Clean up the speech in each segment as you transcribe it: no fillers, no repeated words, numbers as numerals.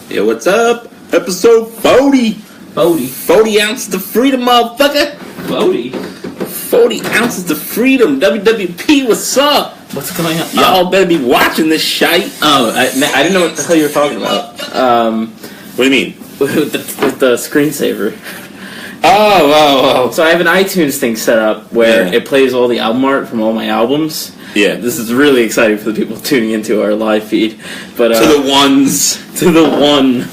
Yo, what's up? Episode 40. 40 ounces of freedom, motherfucker. 40 ounces of freedom. WWP, what's up? What's going on? Y'all better be watching this shite. Oh, I didn't know what the hell you were talking about. What do you mean? With the screensaver. Oh. So I have an iTunes thing set up where it plays all the album art from all my albums. Yeah. This is really exciting for the people tuning into our live feed. But to the ones. To the one.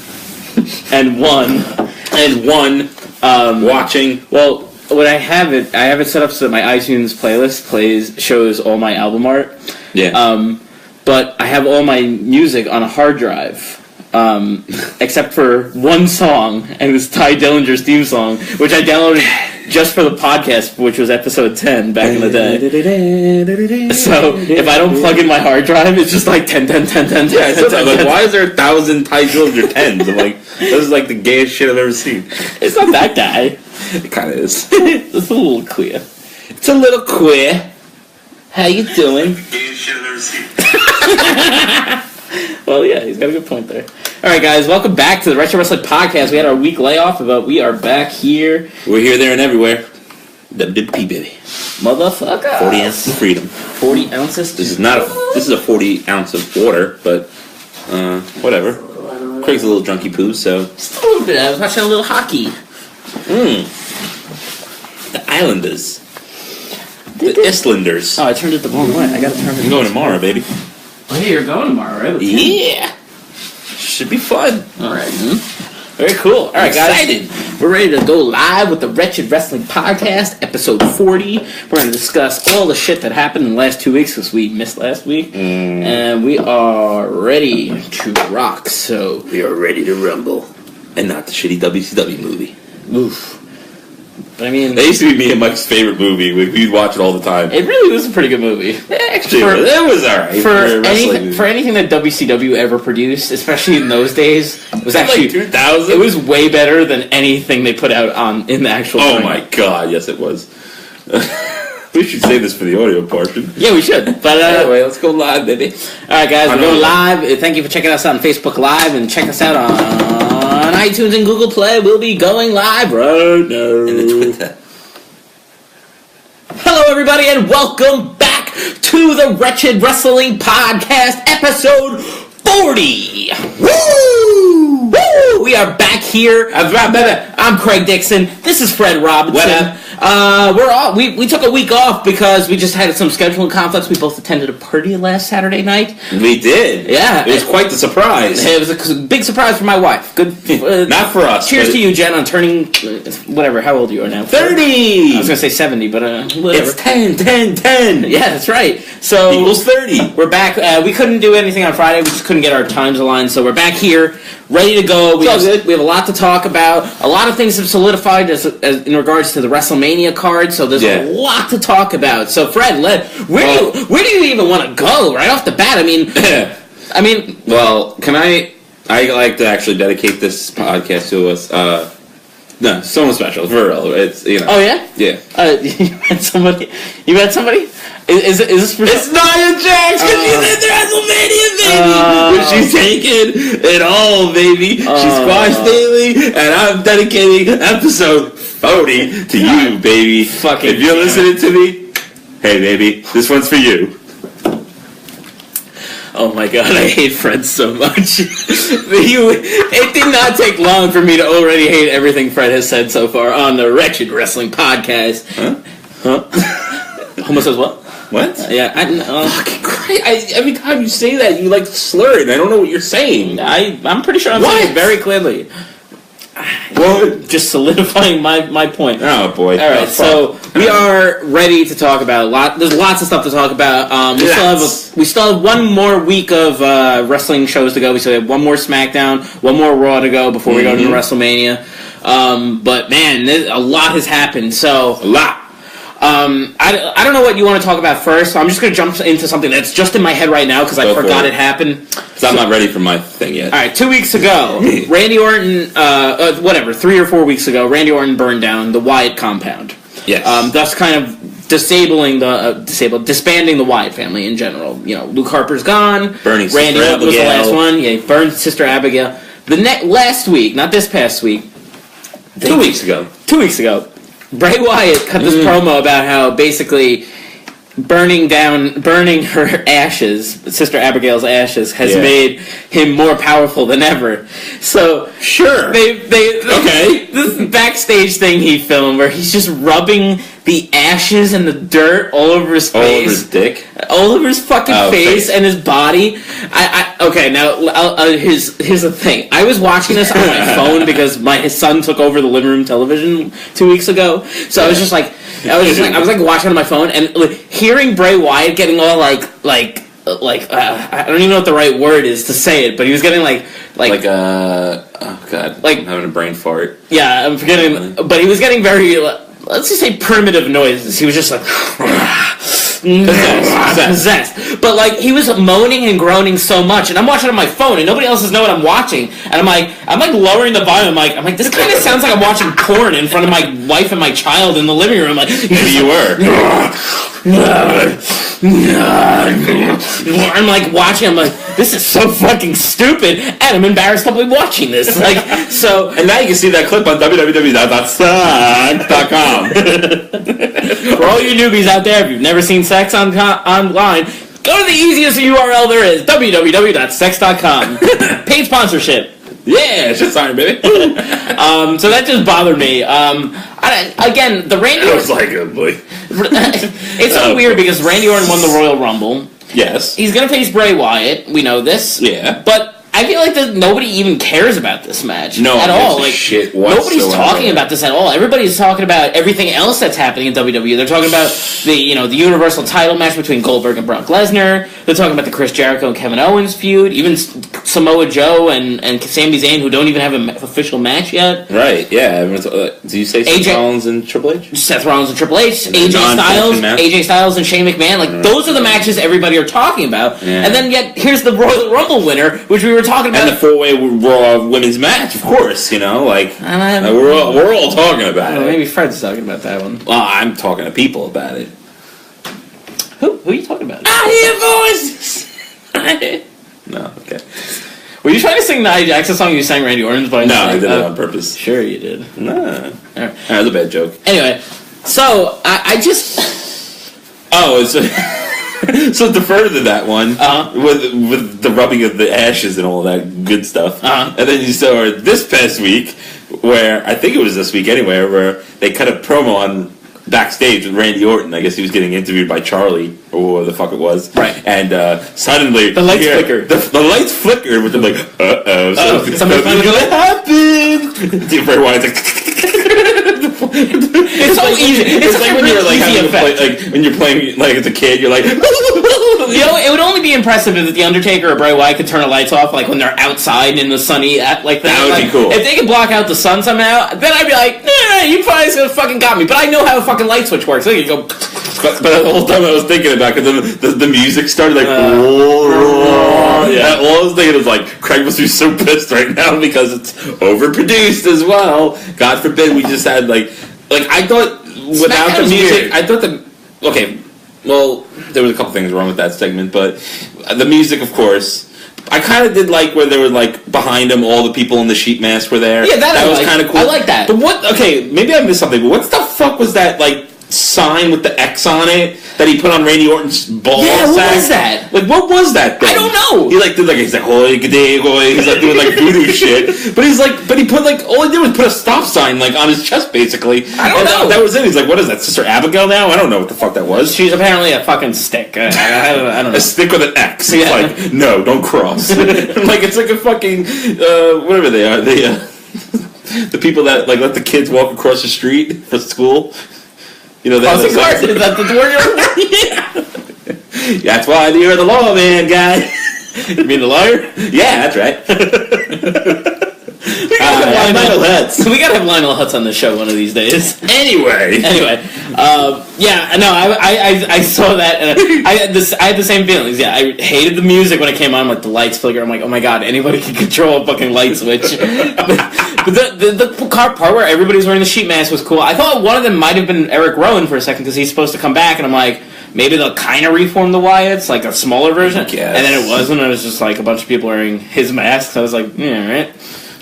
Watching. Well, when I have it set up so that my iTunes playlist shows all my album art. Yeah. But I have all my music on a hard drive. Except for one song, and it's Ty Dillinger's theme song, which I downloaded just for the podcast, which was episode 10 back in the day. So if I don't plug in my hard drive, it's just like 10. Why is there 1,000 Ty Dillinger 10s? I'm like, this is like the gayest shit I've ever seen. It's not that guy. It kind of is. It's a little queer. It's a little queer. How you doing? The gayest shit I've ever seen. Well, yeah, he's got a good point there. All right, guys, welcome back to the Wretched Wrestling Podcast. We had our week layoff, but we are back here. We're here, there, and everywhere. WWP, baby. Motherfucker. 40 ounces of freedom. 40 ounces? This is a 40 ounce of water, but whatever. Craig's a little drunky poo, so. Just a little bit. I was watching a little hockey. The Islanders. The Islanders. Oh, I turned it the wrong way. I gotta turn it. I'm going tomorrow, baby. Oh, hey, you're going tomorrow, right? Yeah. Should be fun. All right. Very cool. All right, guys. Excited. We're ready to go live with the Wretched Wrestling Podcast, episode 40. We're going to discuss all the shit that happened in the last 2 weeks because we missed last week. And we are ready to rock, so. We are ready to rumble. And not the shitty WCW movie. Oof. But I mean, that used to be me and Mike's favorite movie. We'd watch it all the time. It really was a pretty good movie. Actually, it was alright. For anything that WCW ever produced, especially in those days, it was actually like 2000. It was way better than anything they put out in the actual. Oh my god! Yes, it was. We should save this for the audio portion. Yeah, we should. But anyway, let's go live, baby. All right, guys, we're going live. Thank you for checking us out on Facebook Live and check us out on iTunes and Google Play. We'll be going live right now. And the Twitter. Hello, everybody, and welcome back to the Wretched Wrestling Podcast, episode 40. Woo! Woo! We are back here. I'm Craig Dixon. This is Fred Robinson. We took a week off because we just had some scheduling conflicts. We both attended a party last Saturday night. We did. Yeah. It was quite the surprise. It was a big surprise for my wife. Good. Not for us. Cheers to you, Jen, on turning, whatever, how old you are now? 30! I was going to say 70, but whatever. It's 10. Yeah, that's right. So equals 30. We're back. We couldn't do anything on Friday. We just couldn't get our times aligned, so we're back here, ready to go. We have a lot to talk about. A lot of things have solidified as in regards to the WrestleMania card, so there's a lot to talk about. So, Fred, where do you even want to go right off the bat? I mean, well, can I like to actually dedicate this podcast to us. No, someone special, for real. It's, you know. Oh, yeah? Yeah. You met somebody? Is this for... It's Nia Jax, because she's in the WrestleMania, baby! But she's taking it all, baby. She squashed Daly, and I'm dedicating episode 40 to you, baby. Fucking if you're listening to me, hey, baby, this one's for you. Oh my god, I hate Fred so much. It did not take long for me to already hate everything Fred has said so far on the Wretched Wrestling Podcast. Huh? Almost says what? What? Yeah, fucking Christ. Every time you say that, you like slur it. I don't know what you're saying. I'm pretty sure I'm saying it very clearly. Well, just solidifying my point. Oh boy! All right, so we are ready to talk about a lot. There's lots of stuff to talk about. We still have one more week of wrestling shows to go. We still have one more SmackDown, one more Raw to go before we go to WrestleMania. But man, a lot has happened. So a lot. I don't know what you want to talk about first, so I'm just going to jump into something that's just in my head right now because I forgot it happened. Because I'm not ready for my thing yet. Alright, 2 weeks ago, Randy Orton, 3 or 4 weeks ago, Randy Orton burned down the Wyatt compound. Yes. Thus kind of disbanding the Wyatt family in general. You know, Luke Harper's gone. Burning Randy Sister Orton was the last one. Yeah, he burned Sister Abigail. last week, not this past week. 2 weeks ago. 2 weeks ago. Bray Wyatt cut this promo about how basically burning her ashes, Sister Abigail's ashes, has made him more powerful than ever. So sure, they this backstage thing he filmed where he's just rubbing the ashes and the dirt all over his face, all over his dick, all over his fucking face and his body. Okay, now here's the thing. I was watching this on my phone because his son took over the living room television 2 weeks ago, so I was just like. I was watching on my phone and hearing Bray Wyatt getting all I don't even know what the right word is to say it, but he was getting oh god, I'm having a brain fart. Yeah, I'm forgetting, but he was getting very let's just say primitive noises. He was just like possessed. But he was moaning and groaning so much, and I'm watching on my phone, and nobody else is know what I'm watching, and I'm like lowering the volume. I'm like, this kind of sounds like I'm watching porn in front of my wife and my child in the living room. Maybe you were. I'm watching. I'm like, this is so fucking stupid, and I'm embarrassed to be watching this. So, and now you can see that clip on www.suck.com. For all you newbies out there, if you've never seen sex online, go to the easiest URL there is, www.sex.com. Paid sponsorship. Yeah, shit sign, baby. So that just bothered me. Again, the Randy Orton... I was like, oh boy. It's so weird because Randy Orton won the Royal Rumble. Yes. He's going to face Bray Wyatt. We know this. Yeah. But I feel like nobody even cares about this match at all. Shit whatsoever. Nobody's talking about this at all. Everybody's talking about everything else that's happening in WWE. They're talking about the Universal title match between Goldberg and Brock Lesnar. They're talking about the Chris Jericho and Kevin Owens feud. Even Samoa Joe and Sami Zayn, who don't even have an official match yet. Right? Yeah. Do you say Seth Rollins and Triple H? Seth Rollins and Triple H. AJ Styles and Shane McMahon. Those are the matches everybody are talking about. Yeah. And then yet here's the Royal Rumble winner, which we were talking about. And the 4-way Raw women's match, of course, we're all talking about it. Maybe Fred's talking about that one. Well, I'm talking to people about it. Who are you talking about? I hear voices! No, okay. Were you trying to sing the Nia song you sang Randy Orton's by? No, I did it on purpose. Sure you did. No. Alright, that was a bad joke. Anyway, so, I just... Oh, it's... So defer to that one with the rubbing of the ashes and all that good stuff. And then you saw this past week, where I think it was this week anyway, where they cut a promo on backstage with Randy Orton. I guess he was getting interviewed by Charlie or whatever the fuck it was. Right. And suddenly the lights flickered. The lights flickered with them something's gonna happen. Bray Wyatt's it's so easy. It's like when you're when you're playing as a kid, you're like. It would only be impressive if the Undertaker or Bray Wyatt could turn the lights off, when they're outside in the sunny that would be cool. If they could block out the sun somehow, then I'd be like, you probably fucking got me. But I know how a fucking light switch works. So you go. But the whole time I was thinking about because the music started yeah. All I was thinking was Craig must be so pissed right now because it's overproduced as well. God forbid we just had I thought without the music, weird. I thought well, there was a couple things wrong with that segment, but the music, of course. I kind of did where there were behind him all the people in the sheet mask were there. Yeah, that was kind of cool. I like that. But what? Okay, maybe I missed something. But what the fuck was that sign with the X on it that he put on Randy Orton's ball sack? What was that? What was that thing? I don't know. He did he's hoy g'day hoy. He's doing voodoo shit. But he's but he put all he did was put a stop sign on his chest basically. I don't know. That was it. He's what is that? Sister Abigail now? I don't know what the fuck that was. She's apparently a fucking stick. I don't know. A stick with an X. Yeah. It's no, don't cross. It's a fucking whatever they are. They the people that let the kids walk across the street for school. Crossing cars. Is that the word? Yeah. That's why you're the law man, guy. You mean the lawyer? Yeah, that's right. We gotta have Lionel Hutz. We gotta have Lionel Hutz on the show one of these days. Anyway, I saw that and I had the same feelings. Yeah, I hated the music when it came on, the lights flicker. I'm like, oh my god, anybody can control a fucking light switch. But the part where everybody's wearing the sheet mask was cool. I thought one of them might have been Eric Rowan for a second because he's supposed to come back, and I'm like, maybe they'll kind of reform the Wyatts, like a smaller version. And Yes. then it wasn't. It was just like a bunch of people wearing his masks. I was like, yeah, all right.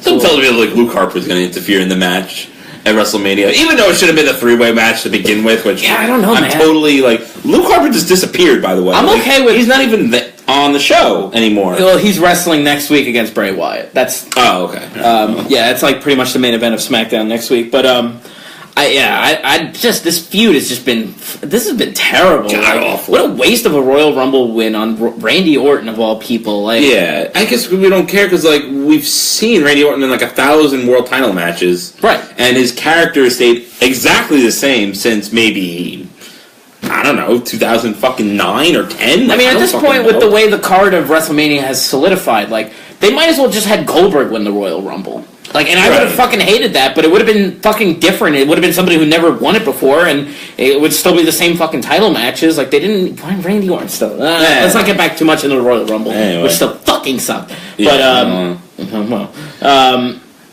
Don't tell me like Luke Harper's going to interfere in the match at WrestleMania, even though it should have been a 3-way match to begin with. Which I don't know. I'm totally like Luke Harper just disappeared. By the way, I'm okay with. He's not even on the show anymore. Well, he's wrestling next week against Bray Wyatt. That's okay. Yeah, it's like pretty much the main event of SmackDown next week. But I just this feud has just been. This has been terrible. God awful. What a waste of a Royal Rumble win on Randy Orton of all people. Like, yeah, I guess we don't care because like we've seen Randy Orton in like 1,000 world title matches, right? And his character has stayed exactly the same since maybe. I don't know, 2009 or 10? I mean, at this point, with the way the card of WrestleMania has solidified, like, they might as well just had Goldberg win the Royal Rumble. Like, and I would have fucking hated that, but it would have been fucking different. It would have been somebody who never won it before, and it would still be the same fucking title matches. Like, they didn't... Why Randy Orton still? Let's not get back too much into the Royal Rumble, which still fucking sucked. Yeah, But,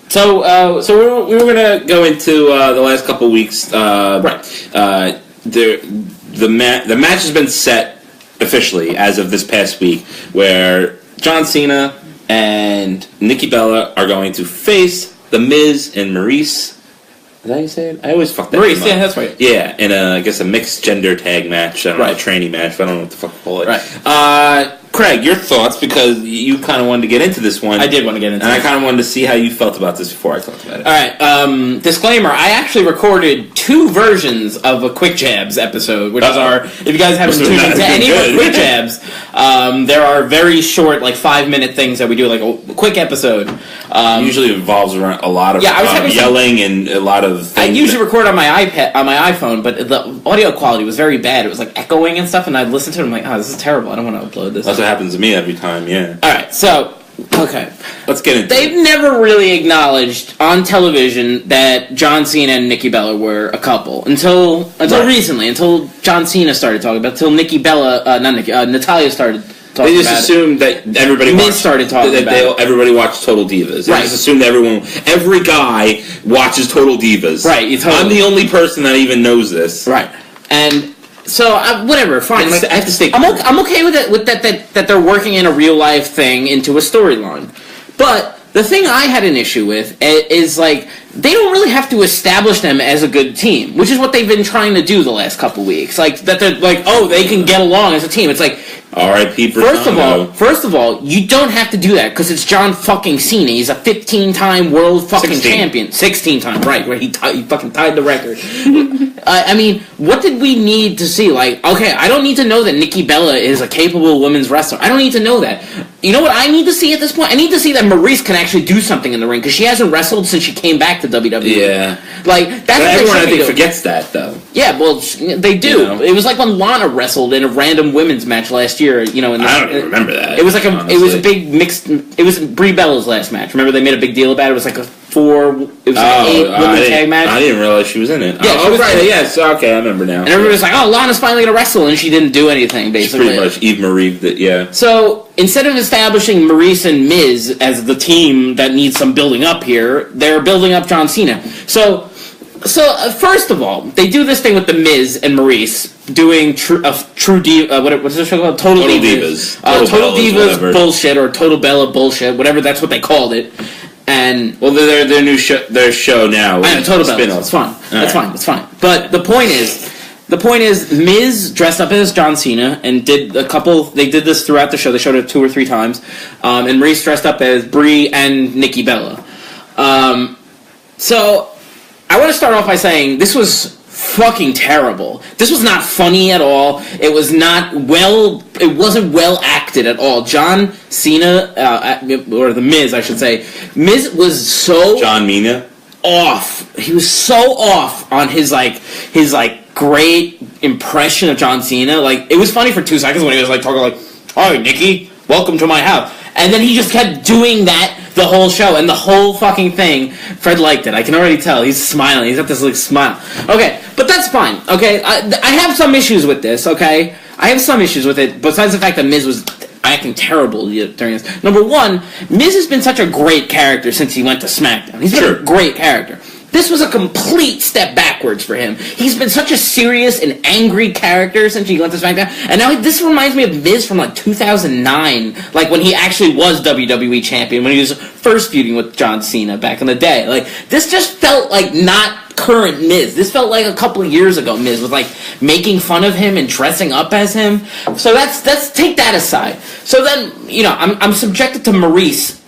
So we were going to go into the last couple weeks. The match has been set officially as of this past week, where John Cena and Nikki Bella are going to face the Miz and Maryse. Is that how you say it? I always fuck that Maryse, name up. yeah, that's right. Yeah, in I guess a mixed gender tag match. I don't know, a tranny match, but I don't know what the fuck to call it. Right. Craig, your thoughts, because you kind of wanted to get into this one. I did want to get into it. And I kind of wanted to see how you felt about this before I talked about it. Alright, disclaimer, I actually recorded 2 versions of a Quick Jabs episode, which is our, if you guys haven't tuned into any of our Quick Jabs, there are very short, like 5-minute things that we do, like a quick episode. Usually involves around a lot of yelling and a lot of things. I usually record on my iPad, on my iPhone, but the audio quality was very bad. It was like echoing and stuff, and I'd listen to it and I'm like, oh, this is terrible. I don't want to upload this. That's what happens to me every time, yeah. Alright, so, okay. Let's get into it. They've never really acknowledged on television that John Cena and Nikki Bella were a couple until recently, until John Cena started talking about it, until Nikki Bella, Natalya started talking about it. They just assumed that everybody everybody watched Total Divas. They just assumed that every guy watches Total Divas. Right. I'm the only person that even knows this. Right. And so whatever, fine. I have to stay. I'm okay with it. With that they're working in a real life thing into a storyline. But the thing I had an issue with is like they don't really have to establish them as a good team, which is what they've been trying to do the last couple weeks. Like that they're like, oh, they can get along as a team. It's like, R.I.P. First of all, you don't have to do that because it's John fucking Cena. He's a 15-time world fucking champion. 16-time, right? Where he fucking tied the record. I mean, what did we need to see? Like, okay, I don't need to know that Nikki Bella is a capable women's wrestler. I don't need to know that. You know what I need to see at this point? I need to see that Maryse can actually do something in the ring because she hasn't wrestled since she came back to WWE. Yeah. Like, that's what everyone, I think, forgets that, though. Yeah, well, they do. You know? It was like when Lana wrestled in a random women's match last year. You know, I don't even remember that. It was like it was a big mixed. It was Brie Bella's last match. Remember, they made a big deal about it. It was like an 8-woman tag match. I didn't realize she was in it. Yeah, right. Yes, okay, I remember now. And everybody was like, "Oh, Lana's finally gonna wrestle," and she didn't do anything. Basically, she pretty much Eve Marie. Yeah. So instead of establishing Maryse and Miz as the team that needs some building up here, they're building up John Cena. So first of all, they do this thing with the Miz and Maryse doing what's this show called? Total Divas. Total Divas bullshit or Total Bella bullshit, whatever. That's what they called it. And their new show now. I know, Total Bella. It's fine. That's fine. But the point is, Miz dressed up as John Cena and did a couple. They did this throughout the show. They showed it 2 or 3 times. And Maryse dressed up as Brie and Nikki Bella. So I want to start off by saying this was fucking terrible. This was not funny at all. It was not well. It wasn't well acted at all. John Cena, or the Miz, I should say. Miz was so John Cena off. He was so off on his great impression of John Cena. Like, it was funny for 2 seconds when he was like talking like, "Hi, Nikki, welcome to my house," and then he just kept doing that the whole show, and the whole fucking thing. Fred liked it. I can already tell. He's smiling. He's got this like smile. Okay, but that's fine. Okay, I have some issues with this. Okay, I have some issues with it. Besides the fact that Miz was acting terrible during this. Number one, Miz has been such a great character since he went to SmackDown. He's been a great character. This was a complete step backwards for him. He's been such a serious and angry character since he went to SmackDown. And now this reminds me of Miz from like 2009, like when he actually was WWE champion, when he was first feuding with John Cena back in the day. Like, this just felt like not current Miz. This felt like a couple of years ago Miz was like making fun of him and dressing up as him. So let's take that aside. So then, you know, I'm subjected to Maryse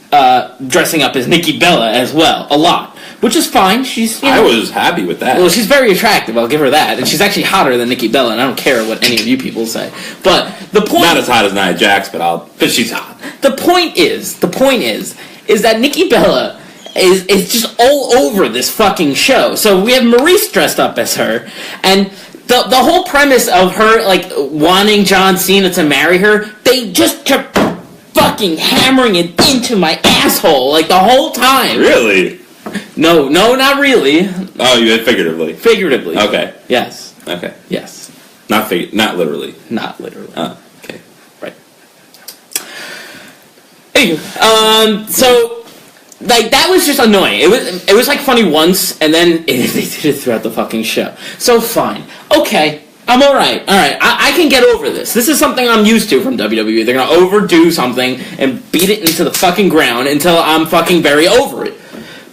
dressing up as Nikki Bella as well, a lot. Which is fine. She's. You know, I was happy with that. Well, she's very attractive. I'll give her that, and she's actually hotter than Nikki Bella. And I don't care what any of you people say. But the point. Not as hot as Nia Jax, but she's hot. The point is that Nikki Bella is just all over this fucking show. So we have Maryse dressed up as her, and the whole premise of her like wanting John Cena to marry her, they just kept fucking hammering it into my asshole like the whole time. Really? No, not really. Oh, you meant figuratively. Figuratively. Okay. Yes. Okay. Yes. Not literally. Not literally. Oh, okay. Right. Anyway, so like that was just annoying. It was like funny once, and then they did it throughout the fucking show. So fine. Okay. I'm alright. Alright. I can get over this. This is something I'm used to from WWE. They're gonna overdo something and beat it into the fucking ground until I'm fucking very over it.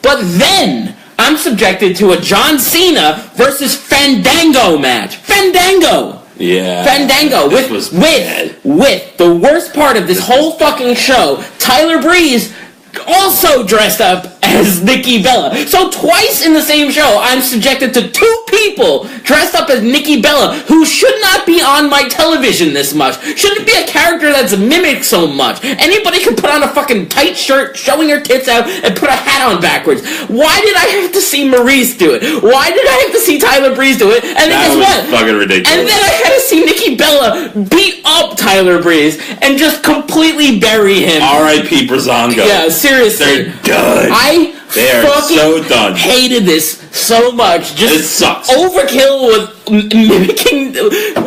But then, I'm subjected to a John Cena versus Fandango match. Fandango! Yeah. Fandango. With the worst part of this whole fucking show, Tyler Breeze also dressed up as Nikki Bella. So twice in the same show, I'm subjected to two people dressed up as Nikki Bella who should not be on my television this much. Shouldn't be a character that's mimicked so much. Anybody can put on a fucking tight shirt, showing her tits out, and put a hat on backwards. Why did I have to see Maryse do it? Why did I have to see Tyler Breeze do it? And then guess what? Fucking ridiculous. And then I had to see Nikki Bella beat up Tyler Breeze and just completely bury him. R.I.P. Brazongo. Yeah, seriously. They're done. They are so done. Hated this so much. Just it sucks. Overkill with mimicking.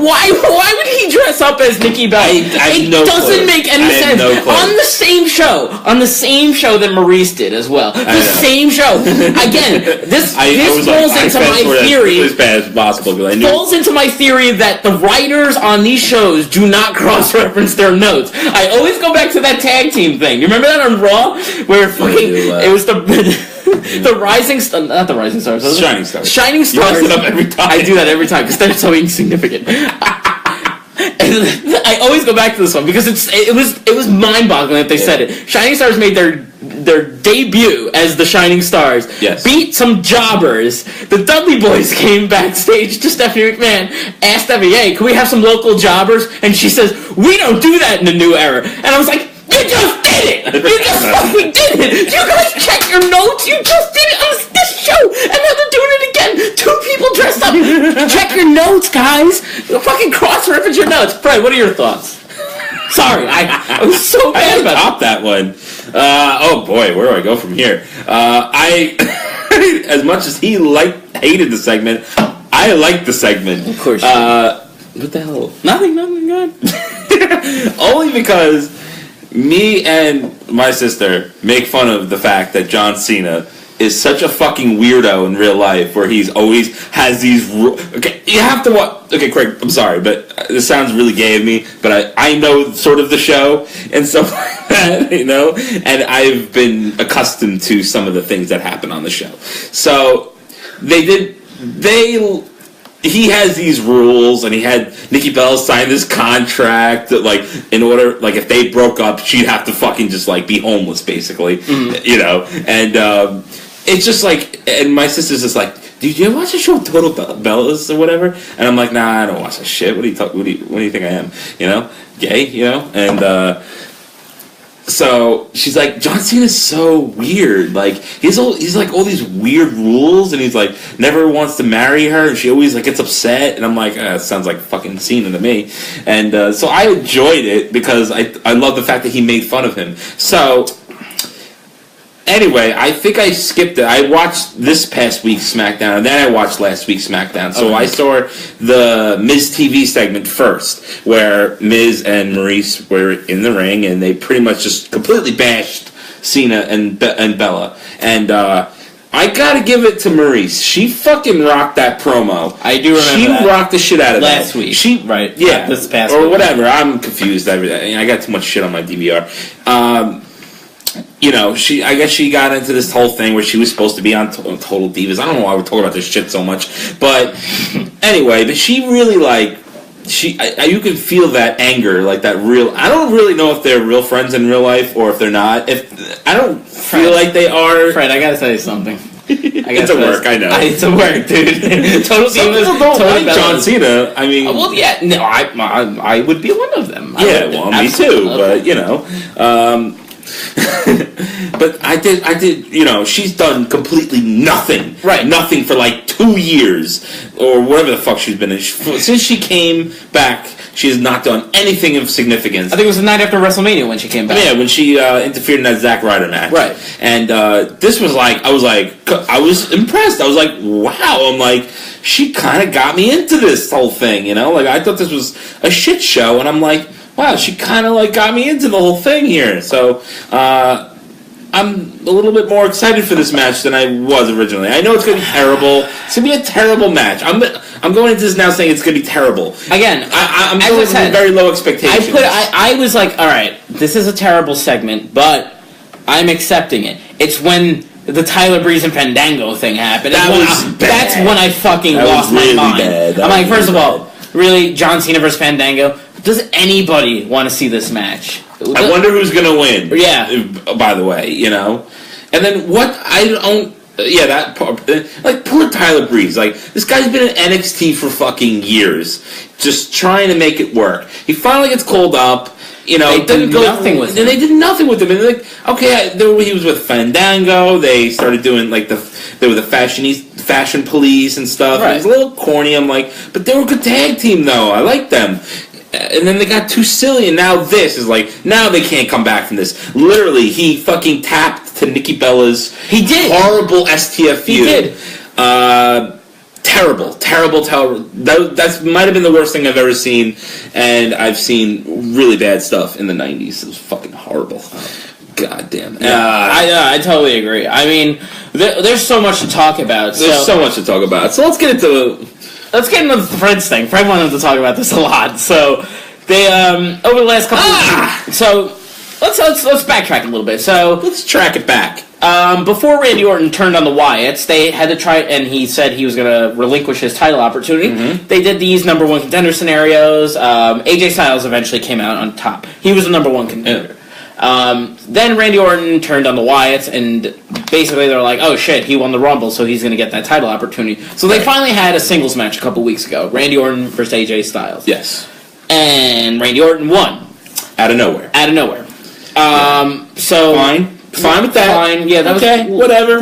Why would he dress up as Nikki Bella? It doesn't make any sense. On the same show that Maryse did as well. The same show. Again, this falls into my theory. As bad as possible, because I knew. Falls into my theory that the writers on these shows do not cross-reference their notes. I always go back to that tag team thing. You remember that on Raw, where it was the Rising Stars, not the Rising Stars, Shining Stars. Shining Stars. You mess it up every time. I do that every time because they're so insignificant. I always go back to this one because it was mind-boggling that they said it. Shining Stars made their debut as the Shining Stars. Yes. Beat some jobbers. The Dudley Boys came backstage to Stephanie McMahon, asked Stephanie, "Hey, can we have some local jobbers?" And she says, "We don't do that in the new era." And I was like, "You just did it! You just fucking did it! You guys check your notes? You just did it on this show! And now they're doing it again! Two people dressed up! Check your notes, guys! Fucking cross-reference your notes!" Fred, what are your thoughts? Sorry, I was so bad about top that one. Oh boy, where do I go from here? As much as he hated the segment, I liked the segment. Of course. What the hell? Nothing, good. Only because me and my sister make fun of the fact that John Cena is such a fucking weirdo in real life, where he's always has these. Okay, you have to watch. Okay, Craig, I'm sorry, but this sounds really gay of me, but I know sort of the show and stuff like that, you know, and I've been accustomed to some of the things that happen on the show. So he has these rules, and he had Nikki Bella sign this contract that, like, in order, like, if they broke up, she'd have to fucking just, like, be homeless, basically, you know, and it's just like, and my sister's just like, "Dude, you ever watch the show Total Bellas or whatever?" And I'm like, "Nah, I don't watch that shit. What do you think I am? You know, gay, you know?" And so she's like, "John Cena's so weird. Like, he's like all these weird rules, and he's like never wants to marry her, and she always like gets upset." And I'm like, "It sounds like fucking Cena to me." And so I enjoyed it because I love the fact that he made fun of him. So anyway, I think I skipped it. I watched this past week's SmackDown, and then I watched last week's SmackDown. So I saw the Miz TV segment first, where Miz and Maryse were in the ring, and they pretty much just completely bashed Cena and Bella. And I gotta give it to Maryse. She fucking rocked that promo. I do remember She rocked the shit out of that. Last week. Right. Yeah. This past or week. whatever. I'm confused. I got too much shit on my DVR. I guess she got into this whole thing where she was supposed to be on Total Divas. I don't know why we're talking about this shit so much. But anyway, but she really, you can feel that anger, like that real... I don't really know if they're real friends in real life or if they're not. I don't feel like they are... Fred, I gotta tell you something. It's a work, I know. It's a work, dude. Some people don't like John Cena. I mean... Well, yeah, no, I would be one of them. Me too, but, but I did, she's done completely nothing. Right. Nothing for 2 years, or whatever the fuck she's been in. Since she came back, she has not done anything of significance. I think it was the night after WrestleMania when she came back. Yeah, when she interfered in that Zack Ryder match. Right. And this was I was impressed. I was like, wow. I'm like, she kind of got me into this whole thing, I thought this was a shit show, and I'm like, wow, she kind of got me into the whole thing here. So I'm a little bit more excited for this match than I was originally. I know it's going to be terrible. It's going to be a terrible match. I'm going into this now saying it's going to be terrible. Again, I'm going with very low expectations. I was like, all right, this is a terrible segment, but I'm accepting it. It's when the Tyler Breeze and Fandango thing happened. That's when I fucking lost my mind. I'm like, first of all, really, John Cena versus Fandango? Does anybody want to see this match? I wonder who's going to win. Yeah. By the way, And then what I don't... Yeah, that part... poor Tyler Breeze. This guy's been in NXT for fucking years. Just trying to make it work. He finally gets called up. They did nothing with him. And they did nothing with him. And he was with Fandango. They started doing, they were the fashion police and stuff. Right. It was a little corny. I'm like, but they were a good tag team, though. I like them. And then they got too silly, and now this is now they can't come back from this. Literally, he fucking tapped to Nikki Bella's horrible STF feud. He did. Terrible. That might have been the worst thing I've ever seen, and I've seen really bad stuff in the 90s. It was fucking horrible. God damn. I totally agree. I mean, there's so much to talk about. There's so much to talk about. So let's get into... Let's get into Fred's thing. Fred wanted to talk about this a lot. So they over the last couple of weeks. So let's backtrack a little bit. So let's track it back. Before Randy Orton turned on the Wyatts, they had to try, and he said he was going to relinquish his title opportunity. Mm-hmm. They did these number one contender scenarios. AJ Styles eventually came out on top. He was the number one contender. Then Randy Orton turned on the Wyatts, and basically they were like, oh shit, he won the Rumble, so he's going to get that title opportunity. So they finally had a singles match a couple weeks ago. Randy Orton versus AJ Styles. Yes. And Randy Orton won. Out of nowhere. So... Fine with that. Fine, yeah, that okay, was... Whatever.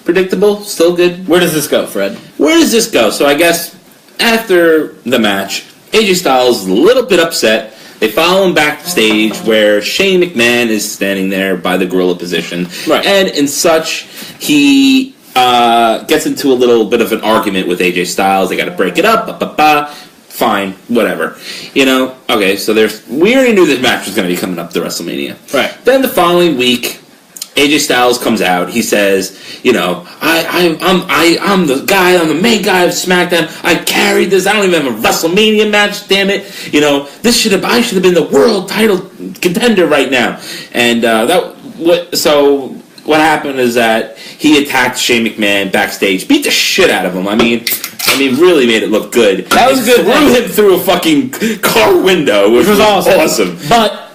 Predictable, still good. Where does this go, Fred? Where does this go? So I guess after the match, AJ Styles is a little bit upset. They follow him backstage where Shane McMahon is standing there by the gorilla position. Right. And in such, he gets into a little bit of an argument with AJ Styles. They got to break it up. Fine, whatever. Okay, so we already knew this match was going to be coming up to WrestleMania. Right. Then the following week, AJ Styles comes out. He says, I'm the guy, I'm the main guy of SmackDown. I carried this. I don't even have a WrestleMania match, damn it. I should have been the world title contender right now. And what happened is that he attacked Shane McMahon backstage, beat the shit out of him. I mean, really made it look good. That was good. Threw him through a fucking car window, which was awesome. But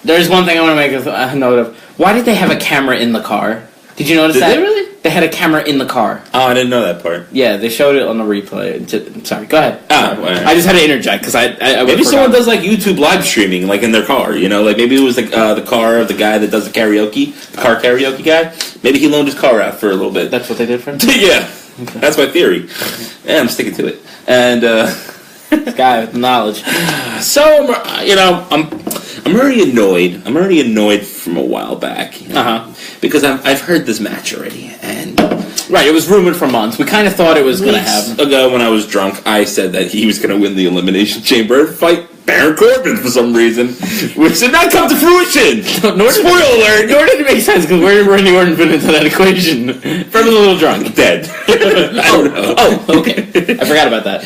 there's one thing I want to make a note of. Why did they have a camera in the car? Did you notice that? Did they really? They had a camera in the car. Oh, I didn't know that part. Yeah, they showed it on the replay. Sorry, go ahead. Well, I just had to interject because I maybe someone does YouTube live streaming in their car. Maybe it was the car of the guy that does the karaoke, the car karaoke guy. Maybe he loaned his car out for a little bit. That's what they did for him? Yeah, okay. That's my theory. Yeah, I'm sticking to it. And this guy with knowledge. So I'm already annoyed. I'm already annoyed from a while back. Because I've heard this match already, and right, it was rumored for months. We kind of thought it was going to happen. Ago, when I was drunk, I said that he was going to win the Elimination Chamber fight Baron Baron Corbin for some reason, which did not come to fruition. Spoiler alert. Nor did it make sense, because where did Randy Orton fit into that equation? Fred was a little drunk. Dead. I don't know. Oh, okay. I forgot about that.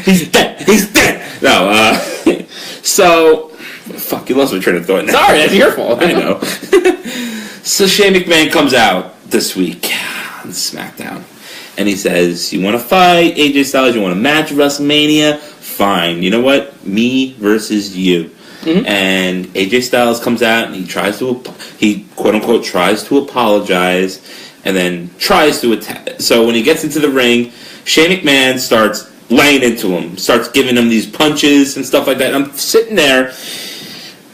He's dead. No, so... Fuck, you lost my train of thought now. Sorry, that's your fault. I know. So Shane McMahon comes out this week on SmackDown, and he says, you want to fight AJ Styles, you want a match at WrestleMania? Fine. You know what? Me versus you. Mm-hmm. And AJ Styles comes out, and he quote-unquote tries to apologize, and then tries to attack. So when he gets into the ring, Shane McMahon starts laying into him, starts giving him these punches and stuff like that. And I'm sitting there,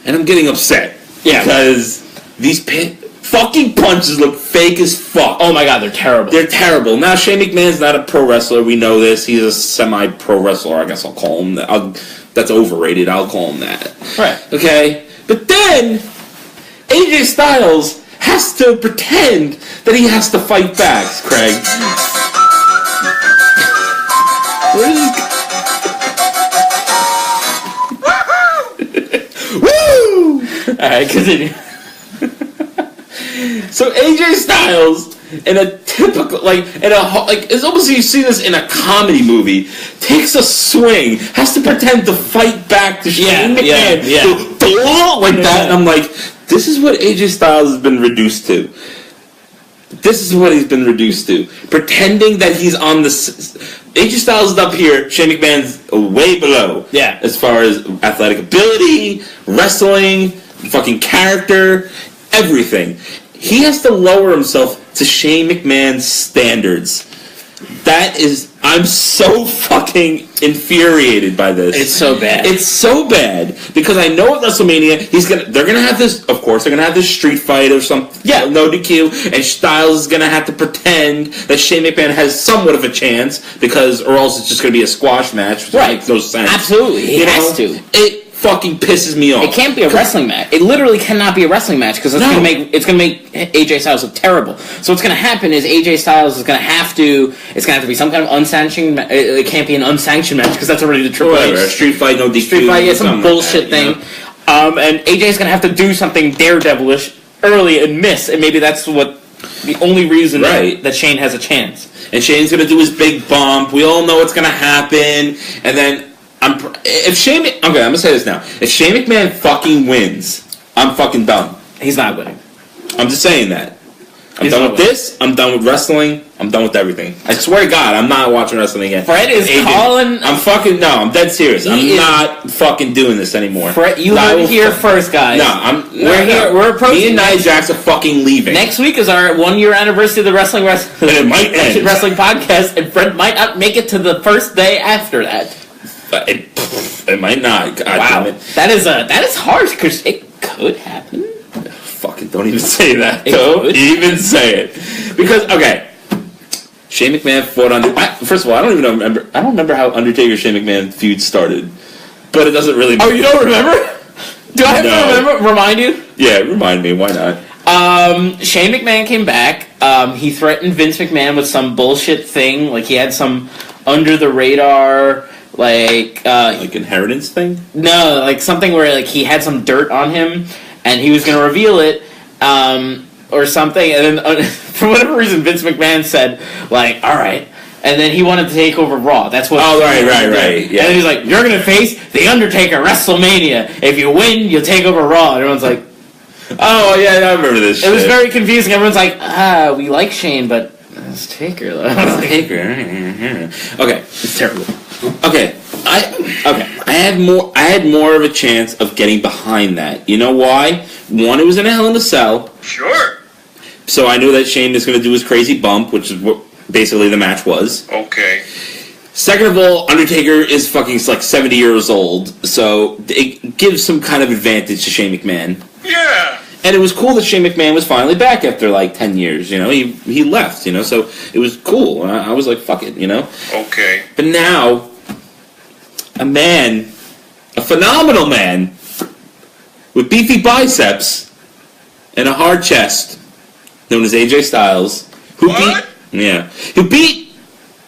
and I'm getting upset. Yeah. Because these fucking punches look fake as fuck. Oh my god, they're terrible. They're terrible. Now, Shane McMahon's not a pro wrestler. We know this. He's a semi-pro wrestler. I guess I'll call him that. That's overrated. I'll call him that. Right. Okay? But then, AJ Styles has to pretend that he has to fight back, Craig. Where is this? Woo! Alright, continue. So AJ Styles, in a typical, it's almost you see this in a comedy movie, takes a swing, has to pretend to fight back to Shane McMahon, like that, and I'm like, this is what AJ Styles has been reduced to. This is what he's been reduced to. Pretending that he's on the... AJ Styles is up here, Shane McMahon's way below. Yeah. As far as athletic ability, wrestling, fucking character, everything. He has to lower himself to Shane McMahon's standards. That is... I'm so fucking infuriated by this. It's so bad. It's so bad because I know at WrestleMania they're gonna have this. Of course, they're gonna have this street fight or something. Yeah, no DQ, and Styles is gonna have to pretend that Shane McMahon has somewhat of a chance or else it's just gonna be a squash match, which makes no sense. Absolutely, he has to. It fucking pisses me off. It can't be a wrestling match. It literally cannot be a wrestling match because it's gonna make AJ Styles look terrible. So what's gonna happen is AJ Styles is gonna have to. It's gonna have to be some kind of unsanctioned. It can't be an unsanctioned match because that's already the Triple H. A street fight, no DQ. Street fight, some bullshit thing. And AJ's gonna have to do something daredevilish early and miss, and maybe that's the only reason that Shane has a chance. And Shane's gonna do his big bump. We all know what's gonna happen, and then. I'm gonna say this now. If Shane McMahon fucking wins, I'm fucking done. He's not winning. I'm just saying that. I'm done with this. I'm done with wrestling. I'm done with everything. I swear to God, I'm not watching wrestling again. Fred is calling. I'm dead serious. I'm not fucking doing this anymore. Fred, you heard it here first, guys. We're approaching. Me and Nia Jax are fucking leaving. Next week is our 1-year anniversary of the Wrestling it might end. Wrestling podcast, and Fred might not make it to the first day after that. It might not. God damn it. That is harsh because it could happen. Fucking don't even say that. Don't even say it. Because Shane McMahon fought first of all, I don't remember how Undertaker Shane McMahon feud started. But it doesn't really matter. Oh, you don't remember? Do I have to remind you? Yeah, remind me. Why not? Shane McMahon came back. He threatened Vince McMahon with some bullshit thing. Like he had some under the radar like inheritance thing? No, like something where he had some dirt on him and he was going to reveal it or something, and then for whatever reason Vince McMahon said all right, and then he wanted to take over Raw. That's what. Oh, right, yeah. And he's like, you're going to face The Undertaker at WrestleMania. If you win, you'll take over Raw. And everyone's like, oh yeah, I remember this. It was very confusing. Everyone's like, we like Shane, but it's Taker though. Taker. Okay, it's terrible. Okay, I had more of a chance of getting behind that. You know why? One, it was in a Hell in a Cell. Sure. So I knew that Shane was going to do his crazy bump, which is what basically the match was. Okay. Second of all, Undertaker is fucking 70 years old, so it gives some kind of advantage to Shane McMahon. Yeah. And it was cool that Shane McMahon was finally back after 10 years, he left, so it was cool. I was like, fuck it, Okay. But now, a phenomenal man, with beefy biceps and a hard chest, known as AJ Styles, who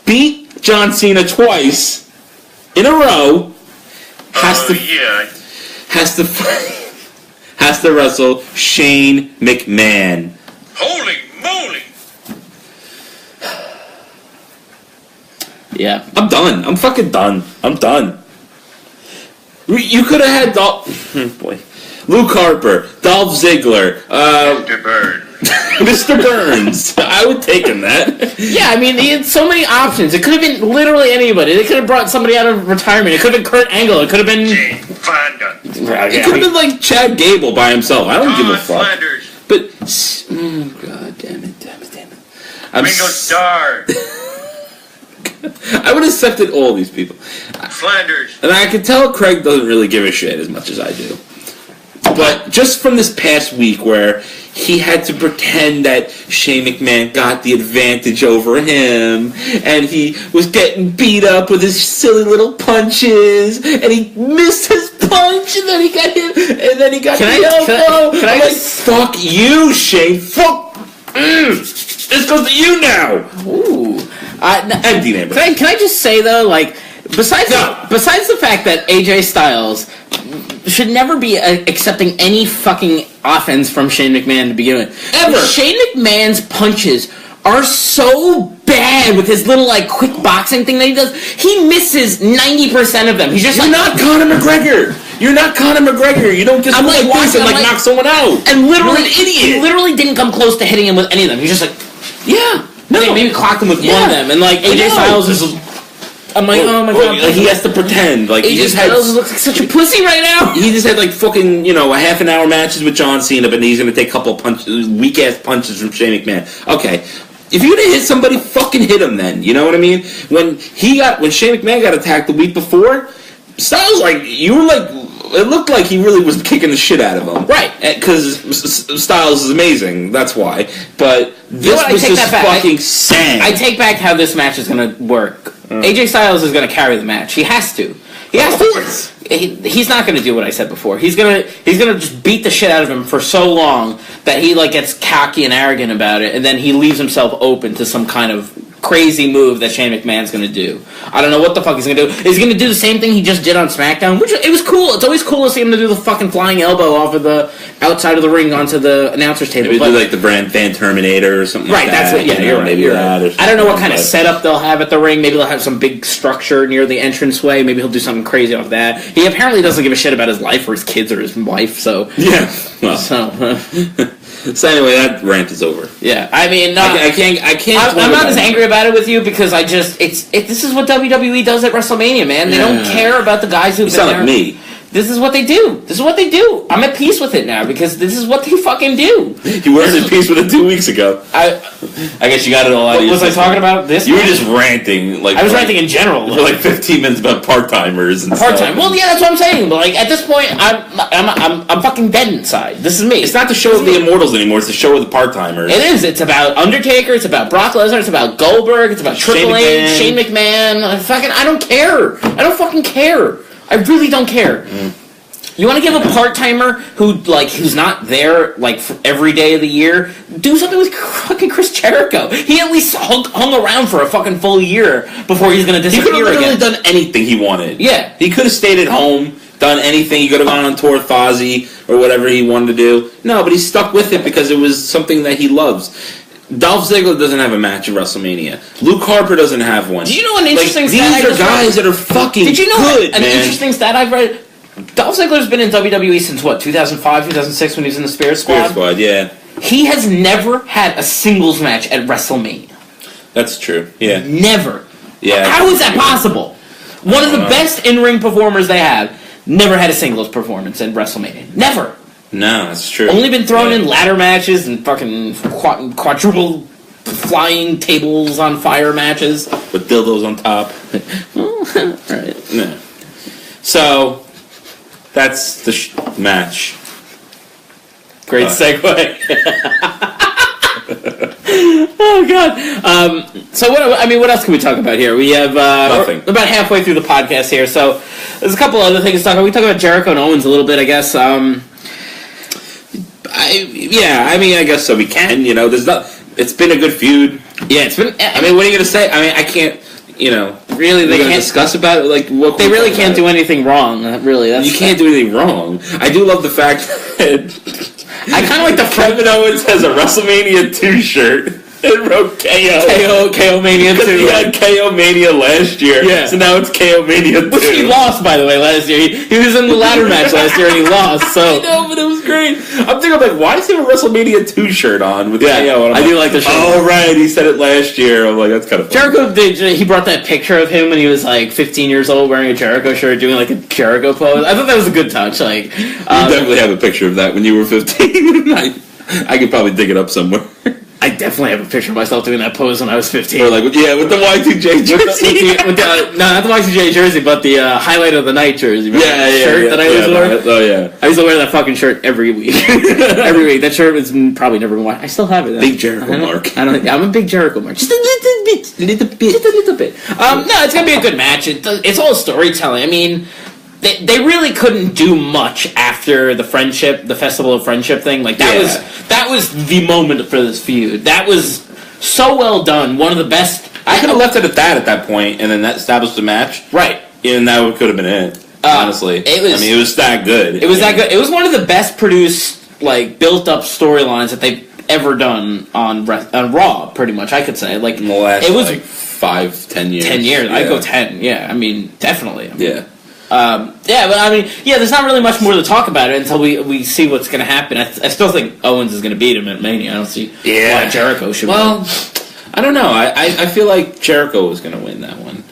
beat John Cena twice in a row, has to wrestle Shane McMahon. Holy moly! Yeah. I'm done. I'm fucking done. I'm done. You could have had Luke Harper, Dolph Ziggler, Mr. Burns. Mr. Burns. I would take him that. Yeah, I mean, he had so many options. It could have been literally anybody. They could have brought somebody out of retirement. It could have been Kurt Angle. It could have been... Jane Fonda. It could have been like Chad Gable by himself. I don't give a fuck. Flanders. But, God damn it. Ringo Starr. I would have accepted all these people. Flanders. And I can tell Craig doesn't really give a shit as much as I do. But just from this past week where he had to pretend that Shane McMahon got the advantage over him, and he was getting beat up with his silly little punches, and he missed his punch, and then he got hit, and then he got the elbow. Can I like, fuck you, Shane. Fuck. This goes to you now. Ooh. And Dean Ambrose. Can I just say, though, like, besides the fact that AJ Styles should never be accepting any fucking offense from Shane McMahon to begin with. Ever. Shane McMahon's punches are so bad with his little, like, quick boxing thing that he does. He misses 90% of them. He's just You're not Conor McGregor. You're not Conor McGregor. You don't just like this and knock someone out. And literally, you're an idiot. He literally didn't come close to hitting him with any of them. He's just like, yeah. Maybe clocked him with one of them. And, like, AJ Styles is... I'm like, oh my god. Like, he has to pretend. Like, AJ Styles looks like such a pussy right now. He just had, like, fucking, a half an hour matches with John Cena, but he's going to take a couple punches, weak-ass punches from Shane McMahon. Okay. If you're going to hit somebody, fucking hit him then. You know what I mean? When Shane McMahon got attacked the week before, Styles, it looked like he really was kicking the shit out of him. Right. Because Styles is amazing, that's why. But this was just fucking sad. I take back how this match is going to work. AJ Styles is going to carry the match. He has to. Of course. He's not going to do what I said before. He's gonna just beat the shit out of him for so long that he gets cocky and arrogant about it, and then he leaves himself open to some kind of crazy move that Shane McMahon's going to do. I don't know what the fuck he's going to do. Is he going to do the same thing he just did on SmackDown? Which, it was cool. It's always cool to see him to do the fucking flying elbow off of the outside of the ring onto the announcer's table. Maybe do the Brand Fan Terminator or something like that. Right, that's what, you're right. Maybe that. I don't know what kind of setup they'll have at the ring. Maybe they'll have some big structure near the entranceway. Maybe he'll do something crazy off that. He apparently doesn't give a shit about his life or his kids or his wife, so... Yeah. Well. So anyway, that rant is over. Yeah, I mean, I can't. I'm not as angry about it with you because this is what WWE does at WrestleMania, man. They don't care about the guys who've been there. You sound like me. This is what they do. I'm at peace with it now because this is what they fucking do. You weren't at peace with it 2 weeks ago. I guess you got it all out of your system. Was I talking about this? You were just ranting. I was ranting in general. For 15 minutes about part-timers and part-time. Well, yeah, that's what I'm saying. But at this point, I'm fucking dead inside. This is me. It's not the show of the Immortals anymore. It's the show of the part-timers. It is. It's about Undertaker. It's about Brock Lesnar. It's about Goldberg. It's about Triple H, Shane McMahon. I don't care. I don't fucking care. I really don't care. You want to give a part-timer who's not there for every day of the year, do something with fucking Chris Jericho. He at least hung around for a fucking full year before he's going to disappear again. He could have literally done anything he wanted. Yeah. He could have stayed at home, done anything. He could have gone on tour with Fozzy or whatever he wanted to do. No, but he stuck with it because it was something that he loves. Dolph Ziggler doesn't have a match at WrestleMania. Luke Harper doesn't have one. Did you know an interesting stat? These are guys that are fucking good, Did you know an interesting stat I've read? Dolph Ziggler's been in WWE since, 2005, 2006 when he was in the Spirit Squad? Spirit Squad, yeah. He has never had a singles match at WrestleMania. That's true, yeah. Never. Yeah. How is that possible? One of the best in-ring performers they have never had a singles performance in WrestleMania. Never. No, that's true. Only been thrown in ladder matches and fucking quadruple flying tables on fire matches. With dildos on top. Alright. No. So, that's the match. Great segue. Oh God. So what else can we talk about here? We have nothing. About halfway through the podcast here, so there's a couple other things to talk about. We talk about Jericho and Owens a little bit, I guess. I guess so. We can. There's not. It's been a good feud. Yeah, it's been. What are you gonna say? I can't. really, they can't discuss about it. Like, what they really can't do anything wrong. Really, you can't do anything wrong. I do love the fact that I kind of like the Kevin Owens has a WrestleMania 2 shirt. And wrote KO Mania 2. He had KO Mania last year, so now it's KO Mania 2. Which he lost, by the way, last year. He was in the ladder match last year and he lost, so... I know, but it was great. I'm thinking, like, why does he have a WrestleMania 2 shirt on with KO? I do like the shirt. Oh, right, he said it last year. I'm like, that's kind of funny. Jericho he brought that picture of him when he was, like, 15 years old wearing a Jericho shirt, doing, like, a Jericho pose. I thought that was a good touch, like... You definitely have a picture of that when you were 15. I could probably dig it up somewhere. I definitely have a picture of myself doing that pose when I was 15. Or like, with the Y2J jersey. No, not the Y2J jersey, but the highlight of the night jersey. Shirt that I always wore. Oh, yeah. I used to wear that fucking shirt every week. Every week. That shirt was probably never been worn. I still have it. Big Jericho mark. I'm a big Jericho mark. Just a little bit. Just a little bit. No, it's going to be a good match. It's all storytelling. I mean... They really couldn't do much after the Festival of Friendship thing. Like that was the moment for this feud. That was so well done. One of the best. I could have left it at that point, and then that established the match. Right. And that could have been it. Honestly, it was that good. It was that good. It was one of the best produced, like, built up storylines that they've ever done on Raw. Pretty much, I could say. Like in the last, it was 5-10 years. 10 years. Yeah. I'd go 10. Yeah. I mean, definitely. Yeah. But I mean, there's not really much more to talk about it until we see what's going to happen. I still think Owens is going to beat him at Mania. I don't see why Jericho should win. Well, I don't know. I feel like Jericho is going to win that one.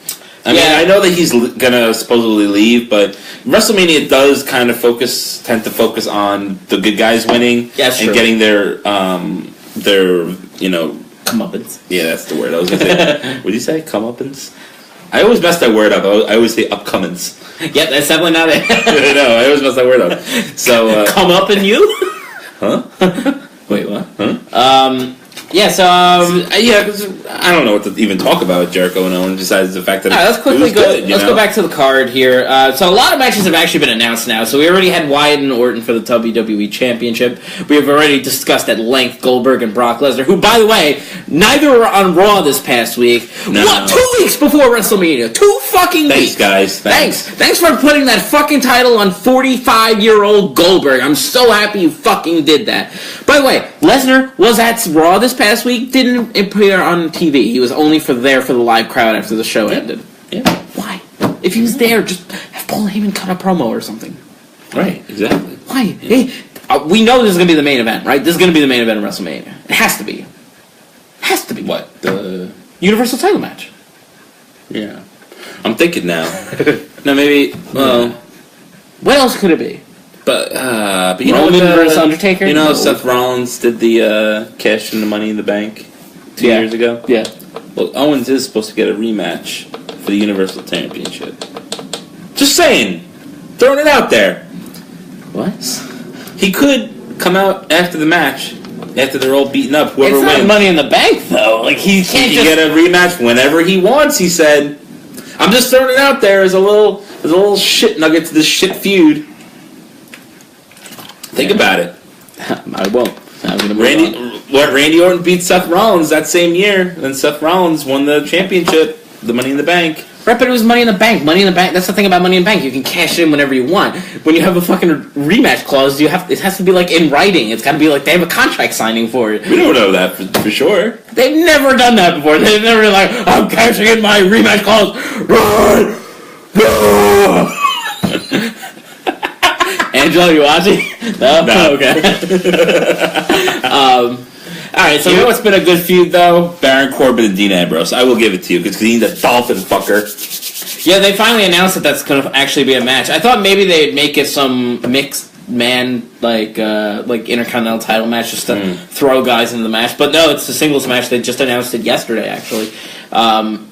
I mean, I know that he's going to supposedly leave, but WrestleMania does kind of tend to focus on the good guys winning and getting their comeuppance. Yeah, that's the word I was going to say. What did you say? Comeuppance? I always mess that word up. I always say upcomings. Yep, that's definitely not it. No, I always mess that word up. So, come up in you? Huh? Wait, what? Huh? Because I don't know what to even talk about with Jericho and Owens besides the fact that let's quickly it was good. Let's go back to the card here. So a lot of matches have actually been announced now. So we already had Wyatt and Orton for the WWE Championship. We have already discussed at length Goldberg and Brock Lesnar, who, by the way, neither were on Raw this past week. No. What? 2 weeks before WrestleMania. 2 fucking weeks. Thanks, guys. Thanks for putting that fucking title on 45-year-old Goldberg. I'm so happy you fucking did that. By the way, Lesnar was at Raw this past week. Didn't appear on TV. He was only there for the live crowd after the show ended. Yeah. Why? If he was there, just have Paul Heyman cut a promo or something. Right, exactly. Why? Hey, we know this is going to be the main event, right? This is going to be the main event of WrestleMania. It has to be. It has to be. What? The Universal title match. Yeah. I'm thinking now. No, maybe, well... What else could it be? But you know, Roman versus Undertaker? You know, Seth Rollins did the cash in the Money in the Bank 2 years ago? Yeah. Well, Owens is supposed to get a rematch for the Universal Championship. Just saying. Throwing it out there. What? He could come out after the match, after they're all beaten up, whoever wins. It's not Money in the Bank, though. Like, he can't He can get a rematch whenever he wants, he said. I'm just throwing it out there as a little shit nugget to this shit feud. Think about it. I won't. Randy Orton beat Seth Rollins that same year, and Seth Rollins won the championship, the Money in the Bank. Right, but it was Money in the Bank. Money in the Bank. That's the thing about Money in the Bank. You can cash it in whenever you want. When you have a fucking rematch clause, it has to be like in writing. It's got to be like they have a contract signing for it. We don't know that for sure. They've never done that before. They've never been like, I'm cashing in my rematch clause. Run! No! Angela, you watching? No? Okay. Alright, so you know what's been a good feud, though? Baron Corbin and Dean Ambrose. I will give it to you, because he's a dolphin fucker. Yeah, they finally announced that that's going to actually be a match. I thought maybe they'd make it some mixed man, like Intercontinental title match, just to throw guys into the match. But no, it's a singles match. They just announced it yesterday, actually.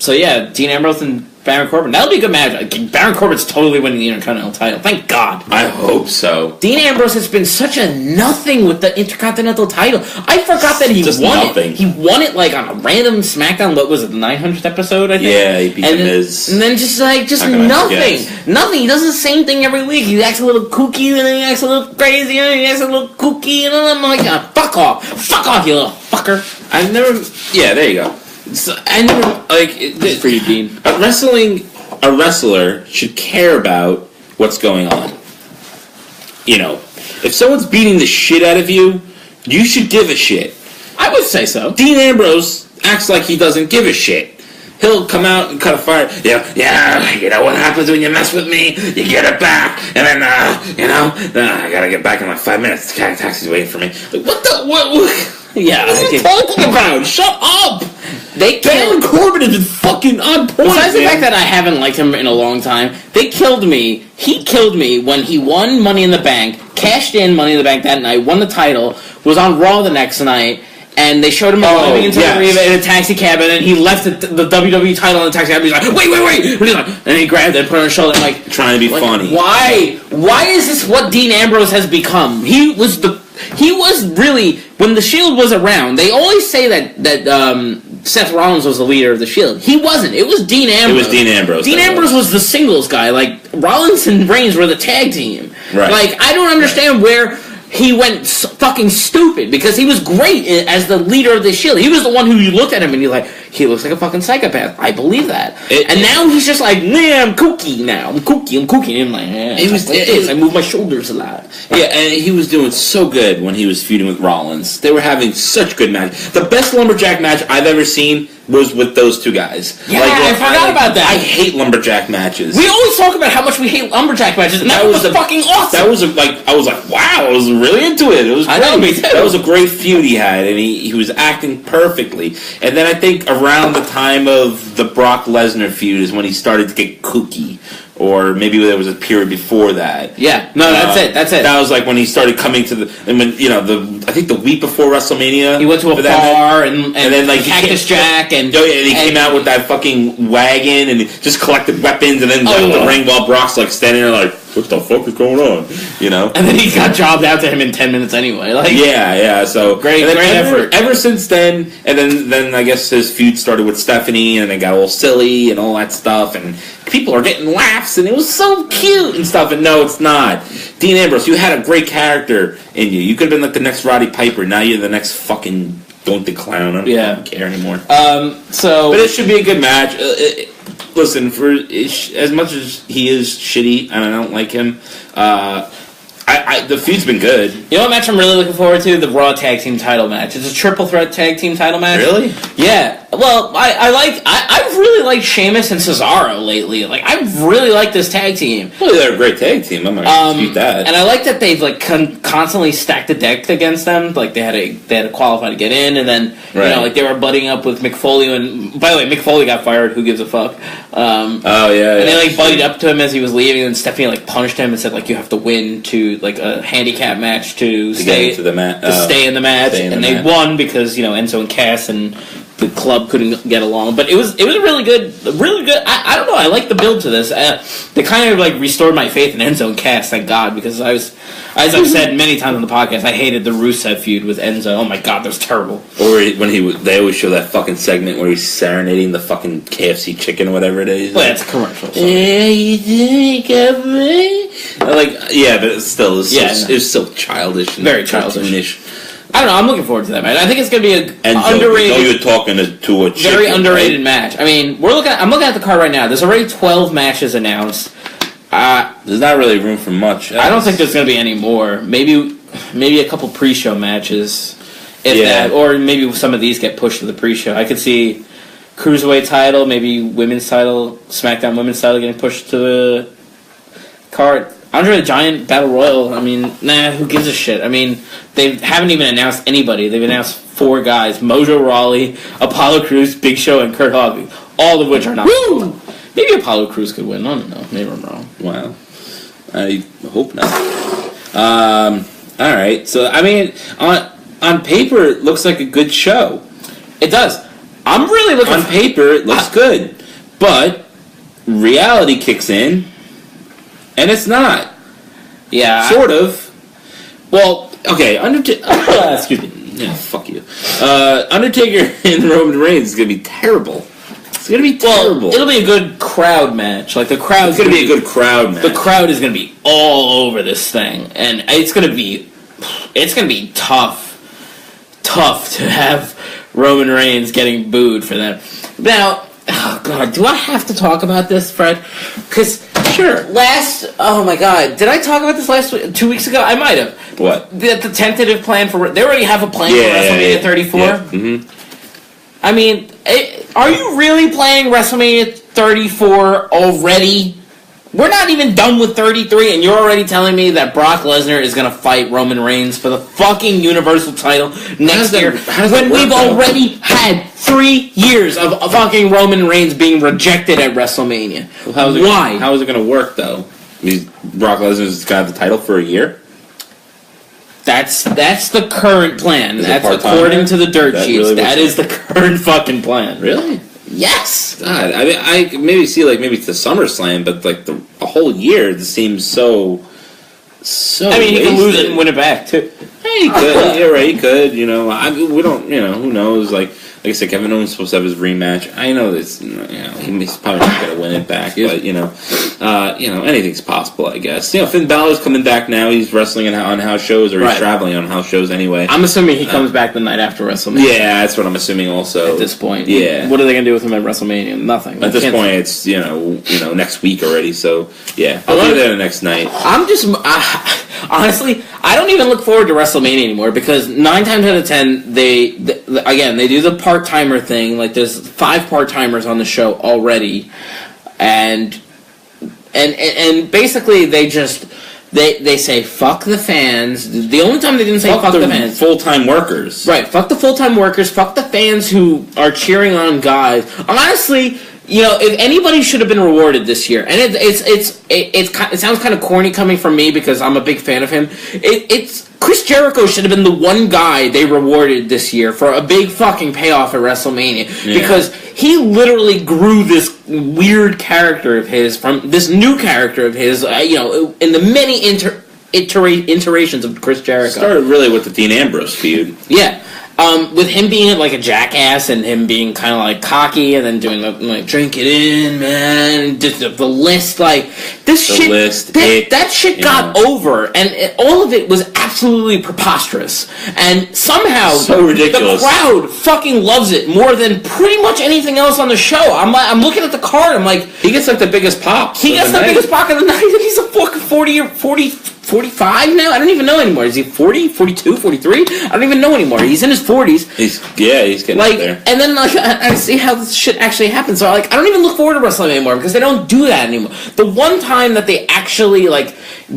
So yeah, Dean Ambrose and Baron Corbin. That'll be a good match. Baron Corbin's totally winning the Intercontinental title. Thank God. I hope so. Dean Ambrose has been such a nothing with the Intercontinental title. I forgot that he won it. He won it like on a random SmackDown. What was it, the 900th episode, I think? Yeah, he beat Miz. And then just nothing. Nothing. He does the same thing every week. He acts a little kooky, and then he acts a little crazy, and then he acts a little kooky, and then I'm like, fuck off. Fuck off, you little fucker. Yeah, there you go. So, I never like for you, Dean. A wrestler should care about what's going on. You know, if someone's beating the shit out of you, you should give a shit. I would say so. Dean Ambrose acts like he doesn't give a shit. He'll come out and cut a fire. Yeah, you know what happens when you mess with me? You get it back. And then, I gotta get back in like 5 minutes. The taxi's waiting for me. Like, what? Yeah. What are you talking about? Shut up! Baron Corbin has been fucking on point, besides the fact that I haven't liked him in a long time, they killed me. He killed me when he won Money in the Bank, cashed in Money in the Bank that night, won the title, was on Raw the next night, and they showed him driving into the arena in a taxi cab, and then he left the WWE title in the taxi cab, and he's like, wait! And he grabbed it and put it on his shoulder, and like... Trying to be funny. Why? Why is this what Dean Ambrose has become? He was really... When the Shield was around, they always say that Seth Rollins was the leader of the Shield. He wasn't. It was Dean Ambrose. It was Dean Ambrose. Dean Ambrose was the singles guy. Like, Rollins and Reigns were the tag team. Right. Like, I don't understand where he went fucking stupid, because he was great as the leader of the Shield. He was the one who you looked at him and you're like, he looks like a fucking psychopath. I believe that. Now he's just like, nah, I'm kooky now. I'm kooky. And I'm like, I move my shoulders a lot. Yeah, and he was doing so good when he was feuding with Rollins. They were having such good matches. The best lumberjack match I've ever seen was with those two guys. Yeah, I forgot about that. I hate lumberjack matches. We always talk about how much we hate lumberjack matches, and that was fucking awesome. That was I was like, wow, I was really into it. It was great. I know, me too. That was a great feud he had, and he was acting perfectly. And then I think around the time of the Brock Lesnar feud is when he started to get kooky. Or maybe there was a period before that. Yeah, no, that's it. That was like when he started coming to I think the week before WrestleMania. He went to a bar and then like Cactus Jack and he came out with that fucking wagon and just collected weapons and then left the ring while Brock's like standing there like, what the fuck is going on? You know? And then he got jobbed out to him in 10 minutes anyway. Like, yeah. So great effort. Ever since then, and then I guess his feud started with Stephanie, and they got all silly and all that stuff, and people are getting laughs, and it was so cute and stuff. And no, it's not. Dean Ambrose, you had a great character in you. You could have been like the next Roddy Piper. Now you're the next fucking Don't the Clown. I don't care anymore. But it should be a good match. Listen, for as much as he is shitty and I don't like him, the feud's been good. You know what match I'm really looking forward to? The Raw Tag Team Title match. It's a triple threat tag team title match. Really? Yeah. Well, I've really liked Sheamus and Cesaro lately. Like, I've really liked this tag team. Well, they're a great tag team. I'm not going to dispute that. And I like that they've like constantly stacked the deck against them. Like they had to qualify to get in, and then like they were butting up with Mick Foley. And by the way, Mick Foley got fired. Who gives a fuck? And they like buddied up to him as he was leaving, and Stephanie like punched him and said like you have to win to like a handicap match to stay into the stay in the match, and they won because Enzo and Cass and the club couldn't get along. But it was really good. I don't know. I like the build to this. They kind of like restored my faith in Enzo and Cass. Thank God, because as I've said many times on the podcast, I hated the Rusev feud with Enzo. Oh my God, that was terrible. Or when they always show that fucking segment where he's serenading the fucking KFC chicken or whatever it is. Well, that's a commercial. So. Yeah, you think but it was still childish. And very childish. I don't know. I'm looking forward to that match. I think it's going to be underrated. You're talking to a chicken, very underrated match. I mean, I'm looking at the card right now. There's already 12 matches announced. There's not really room for much. I don't think there's going to be any more. Maybe a couple pre-show matches, that, or maybe some of these get pushed to the pre-show. I could see Cruiserweight title, maybe Women's title, SmackDown Women's title getting pushed to the card. Andre the Giant Battle Royal, I mean, who gives a shit? I mean, they haven't even announced anybody. They've announced 4 guys. Mojo Rawley, Apollo Crews, Big Show, and Kurt Hawkins. All of which are not. Woo! Maybe Apollo Crews could win. I don't know. Maybe I'm wrong. Wow. I hope not. Alright, so, I mean, on paper, it looks like a good show. It does. I'm really looking... On paper, it looks good. But, reality kicks in... And it's not. Yeah. Sort of. Well, okay, Undertaker... excuse me. Yeah, fuck you. Undertaker and Roman Reigns is going to be terrible. It's going to be terrible. Well, it'll be a good crowd match. Like, the crowd's going to be a good crowd match. The crowd is going to be all over this thing. And it's going to be tough to have Roman Reigns getting booed for that. Now, oh God, do I have to talk about this, Fred? Because Sure. oh my God, did I talk about this 2 weeks ago? I might have. What? The tentative plan they already have a plan for WrestleMania 34? Yeah. Mm-hmm. I mean, are you really playing WrestleMania 34 already? We're not even done with 33, and you're already telling me that Brock Lesnar is going to fight Roman Reigns for the fucking Universal title next year, when we've already had 3 years of fucking Roman Reigns being rejected at WrestleMania. Well, Why? How is it going to work, though? Brock Lesnar's got the title for a year? That's the current plan. That's according to the dirt sheets. Really that is the current fucking plan. Really? Yes. God, I mean, I maybe see maybe it's the SummerSlam, but a whole year it seems so. I mean, he can lose it and win it back too. Hey, he could. Yeah, right. He could. We don't. Who knows? Like I said, Kevin Owens is supposed to have his rematch. I know this. He's probably not going to win it back, but anything's possible. I guess. Finn Balor's coming back now. He's wrestling on house shows, or he's traveling on house shows anyway. I'm assuming he comes back the night after WrestleMania. Yeah, that's what I'm assuming. Also, at this point, yeah. What are they going to do with him at WrestleMania? Nothing. At this point, it's next week already. So yeah, I'll be there the next night. I'm just honestly, I don't even look forward to WrestleMania anymore because 9 times out of 10, they do the part-timer thing. Like there's 5 part-timers on the show already, and basically they say fuck the fans. The only time they didn't say fuck the fans, full-time workers, right? Fuck the full-time workers. Fuck the fans who are cheering on guys. Honestly, if anybody should have been rewarded this year, and it sounds kind of corny coming from me because I'm a big fan of him. It's Chris Jericho should have been the one guy they rewarded this year for a big fucking payoff at WrestleMania because he literally grew this weird character of his from this new character of his. In the many iterations of Chris Jericho. Started really with the Dean Ambrose feud. Yeah. With him being like a jackass and him being kind of like cocky and then doing like drink it in, man, just the list, like this shit, that shit got over, and all of it was absolutely preposterous, and somehow so ridiculous. The crowd fucking loves it more than pretty much anything else on the show. I'm looking at the card, I'm like, he gets like the biggest pop. He gets the biggest pop of the night, and he's a fucking 45 now? I don't even know anymore. Is he 40, 42, 43? I don't even know anymore. He's in his 40s. He's getting up there. And then I see how this shit actually happens. So I don't even look forward to WrestleMania anymore because they don't do that anymore. The one time that they actually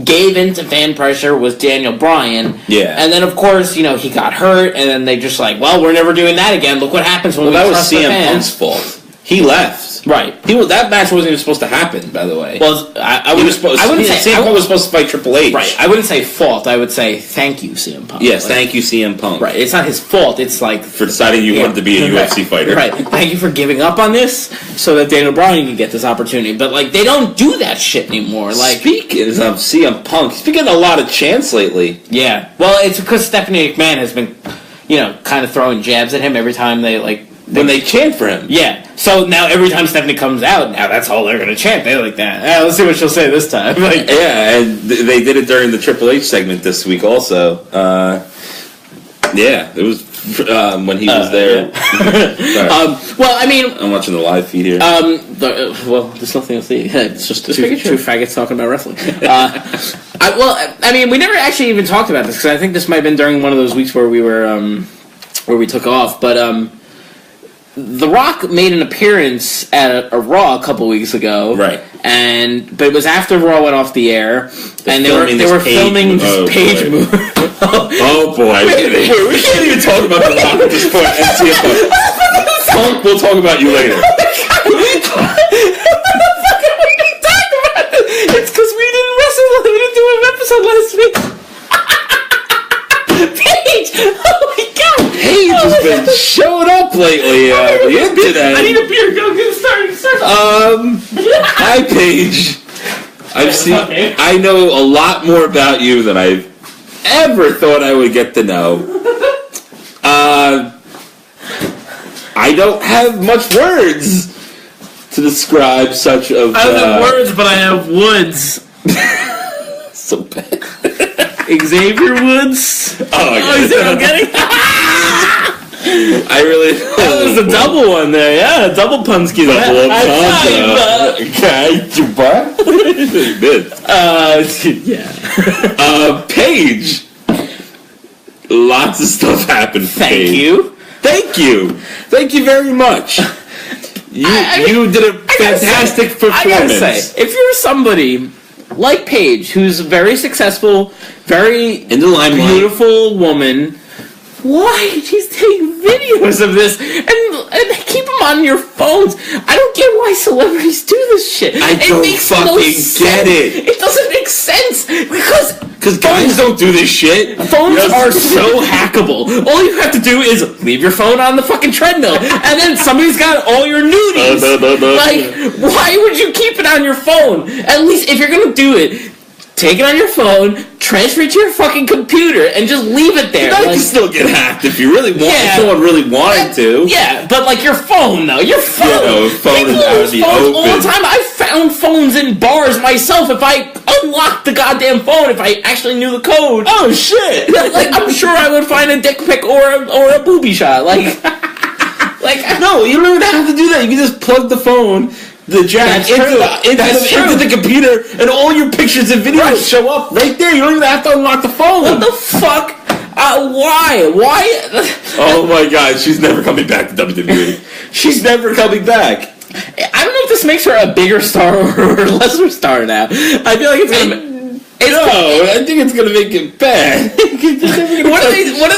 gave into fan pressure was Daniel Bryan. Yeah. And then of course, he got hurt and then they just we're never doing that again. Look what happens when we trust the fans. That was CM Punk's fault. He left. Right. That match wasn't even supposed to happen, by the way. Well, I wouldn't say CM Punk was supposed to fight Triple H. Right. I wouldn't say fault. I would say thank you, CM Punk. Yes, thank you, CM Punk. Right. It's not his fault. It's for deciding you wanted to be a UFC fighter. Right. Thank you for giving up on this so that Daniel Bryan can get this opportunity. But they don't do that shit anymore. Speaking of CM Punk, he's been getting a lot of chants lately. Yeah. Well, it's because Stephanie McMahon has been, kind of throwing jabs at him every time when they chant for him. Yeah. So now every time Stephanie comes out, now that's all they're going to chant. They like that. Let's see what she'll say this time. Yeah, and they did it during the Triple H segment this week also. It was when he was there. Well, I mean... I'm watching the live feed here. There's nothing to see. It's just two faggots talking about wrestling. We never actually even talked about this, because I think this might have been during one of those weeks where we were... where we took off, but... The Rock made an appearance at a Raw a couple weeks ago, right? But it was after Raw went off the air, and they were filming this Paige move. Oh boy! Wait, we can't even talk about The Rock at this point. Punk, we'll talk about you later. It's because we didn't wrestle. We didn't do an episode last week. Paige! Oh my god! Paige has been showing up lately. I need a beer. Go get started. Hi, Paige. I know a lot more about you than I've ever thought I would get to know. I don't have much words to describe such of. I don't have words, but I have woods. So bad. Xavier Woods. Oh, you see what I'm getting? I really... That was a double one there, yeah. Double Punski. Yeah. Paige. Lots of stuff happened. Thank you. Thank you very much. You did a fantastic performance. I gotta say, if you're somebody like Paige, who's a very successful, very in the limelight, beautiful woman, why did you take videos of this and keep them on your phones? I don't get why celebrities do this shit. I don't fucking get it. It doesnn't make sense because guys don't do this shit. Phones are so hackable. All you have to do is leave your phone on the fucking treadmill, and then somebody's got all your nudies. Like, why would you keep it on your phone? At least if you're gonna do it, take it on your phone, transfer it to your fucking computer, and just leave it there. You can still get hacked if you really want. If someone really wanted to. Yeah, but like your phone, though. Your phone. Phone is out of the open. All the time. I found phones in bars myself. If I unlocked the goddamn phone, if I actually knew the code. Oh shit! Like I'm sure I would find a dick pic or a booby shot. Like no, you don't even have to do that. You can just plug the phone. The jack into the computer, and all your pictures and videos show up right there. You don't even have to unlock the phone. What the fuck? Why? Oh my god, she's never coming back to WWE. She's never coming back. I don't know if this makes her a bigger star or a lesser star now. I feel like it's gonna. I think it's gonna make it bad. What do they do? What do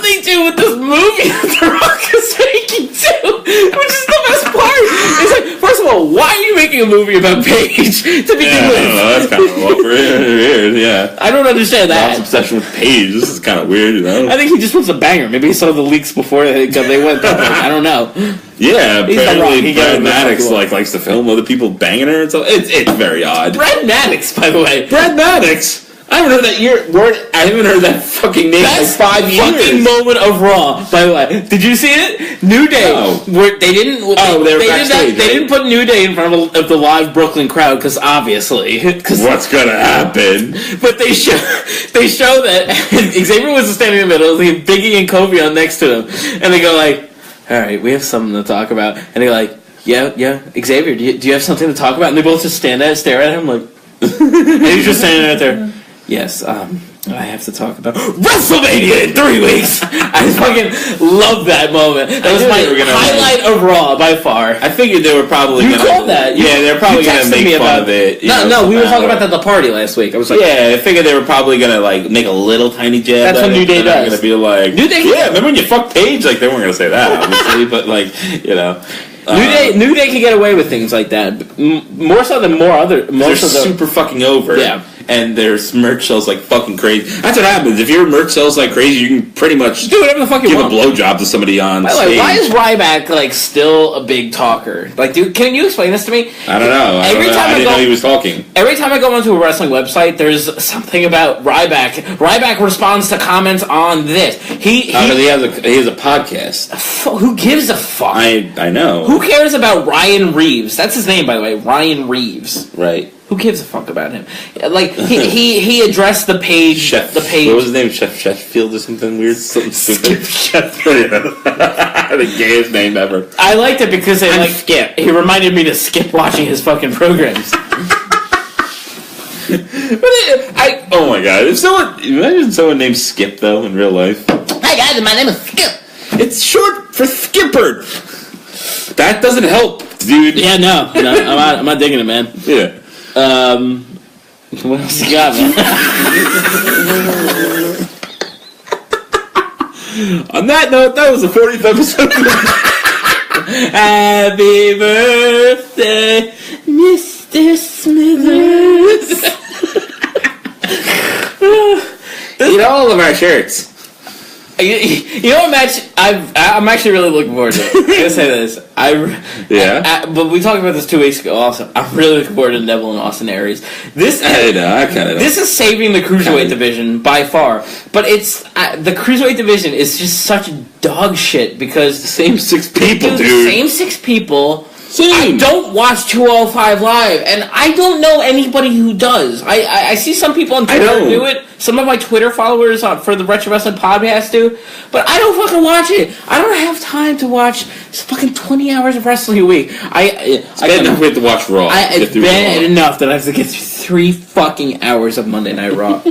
they do with this movie that The Rock is making too? Which is the best part. It's like, first of all, why are you making a movie about Paige to begin with? That's kind of weird. Yeah, I don't understand that. Rob's obsession with Paige. This is kind of weird. I think he just wants a banger. Maybe he saw the leaks before they went public. I don't know. Yeah, apparently Brad Maddox likes to film other people banging her and so it's very odd. Brad Maddox, by the way. Brad Maddox? I haven't heard that word. I haven't heard that fucking name in 5 years. Fucking moment of Raw, by the way. Did you see it? New Day. No. They didn't. They didn't put New Day in front of the live Brooklyn crowd because obviously. What's gonna happen? But they show that Xavier was standing in the middle, with Biggie and Kofi on next to him, and they go like, "All right, we have something to talk about," and they're like, "Yeah, Xavier, do you have something to talk about?" And they both just stare at him like, and he's just standing right there. Yes, I have to talk about WrestleMania in 3 weeks. I fucking love that moment. That was my highlight of Raw by far. I figured they were probably going to... You called that. They're probably going to make fun of it. No, we were talking about that at the party last week. I was like... Yeah, I figured they were probably going to like make a little tiny jab. That's what New Day does. Going to be like... New Day... Yeah, remember when you fucked Paige? Like, they weren't going to say that, obviously, but like, you know... New Day can get away with things like that. More so than They're super fucking over. Yeah. And their merch sells like fucking crazy. That's what happens. If your merch sells like crazy, you can pretty much do whatever the fuck you give want. a blowjob to somebody on stage. Why is Ryback like still a big talker? Like, dude, can you explain this to me? I don't know. I didn't know he was talking. Every time I go onto a wrestling website, there's something about Ryback. Ryback responds to comments on this. He has a podcast. Who gives a fuck? I know. Who cares about Ryan Reeves? That's his name, by the way. Ryan Reeves. Right. Who gives a fuck about him? Like he addressed the Paige. What was his name? Chef Sheffield or something weird? Something stupid. Sheffield. The gayest name ever. I liked it because Skip. He reminded me to skip watching his fucking programs. Oh my god! Imagine someone named Skip though in real life. Hi guys, my name is Skip. It's short for Skipper. That doesn't help, dude. Yeah, no, I'm not digging it, man. Yeah. What else you got, man? On that note, that was the 40th episode. Happy birthday, Mr. Smithers. Eat all of our shirts. You know what match I'm actually really looking forward to. I'm gonna say this. But we talked about this 2 weeks ago. Also, I'm really looking forward to Neville and Austin Aries. This is saving the cruiserweight division by far. But it's the cruiserweight division is just such dog shit because the same 6 people, dude. The same 6 people. I don't watch 205 Live, and I don't know anybody who does. I see some people on Twitter do it. Some of my Twitter followers for the Wretched Wrestling Podcast do, but I don't fucking watch it. I don't have time to watch fucking 20 hours of wrestling a week. It's bad enough we have to watch Raw. It's bad enough that I have to get through 3 fucking hours of Monday Night Raw.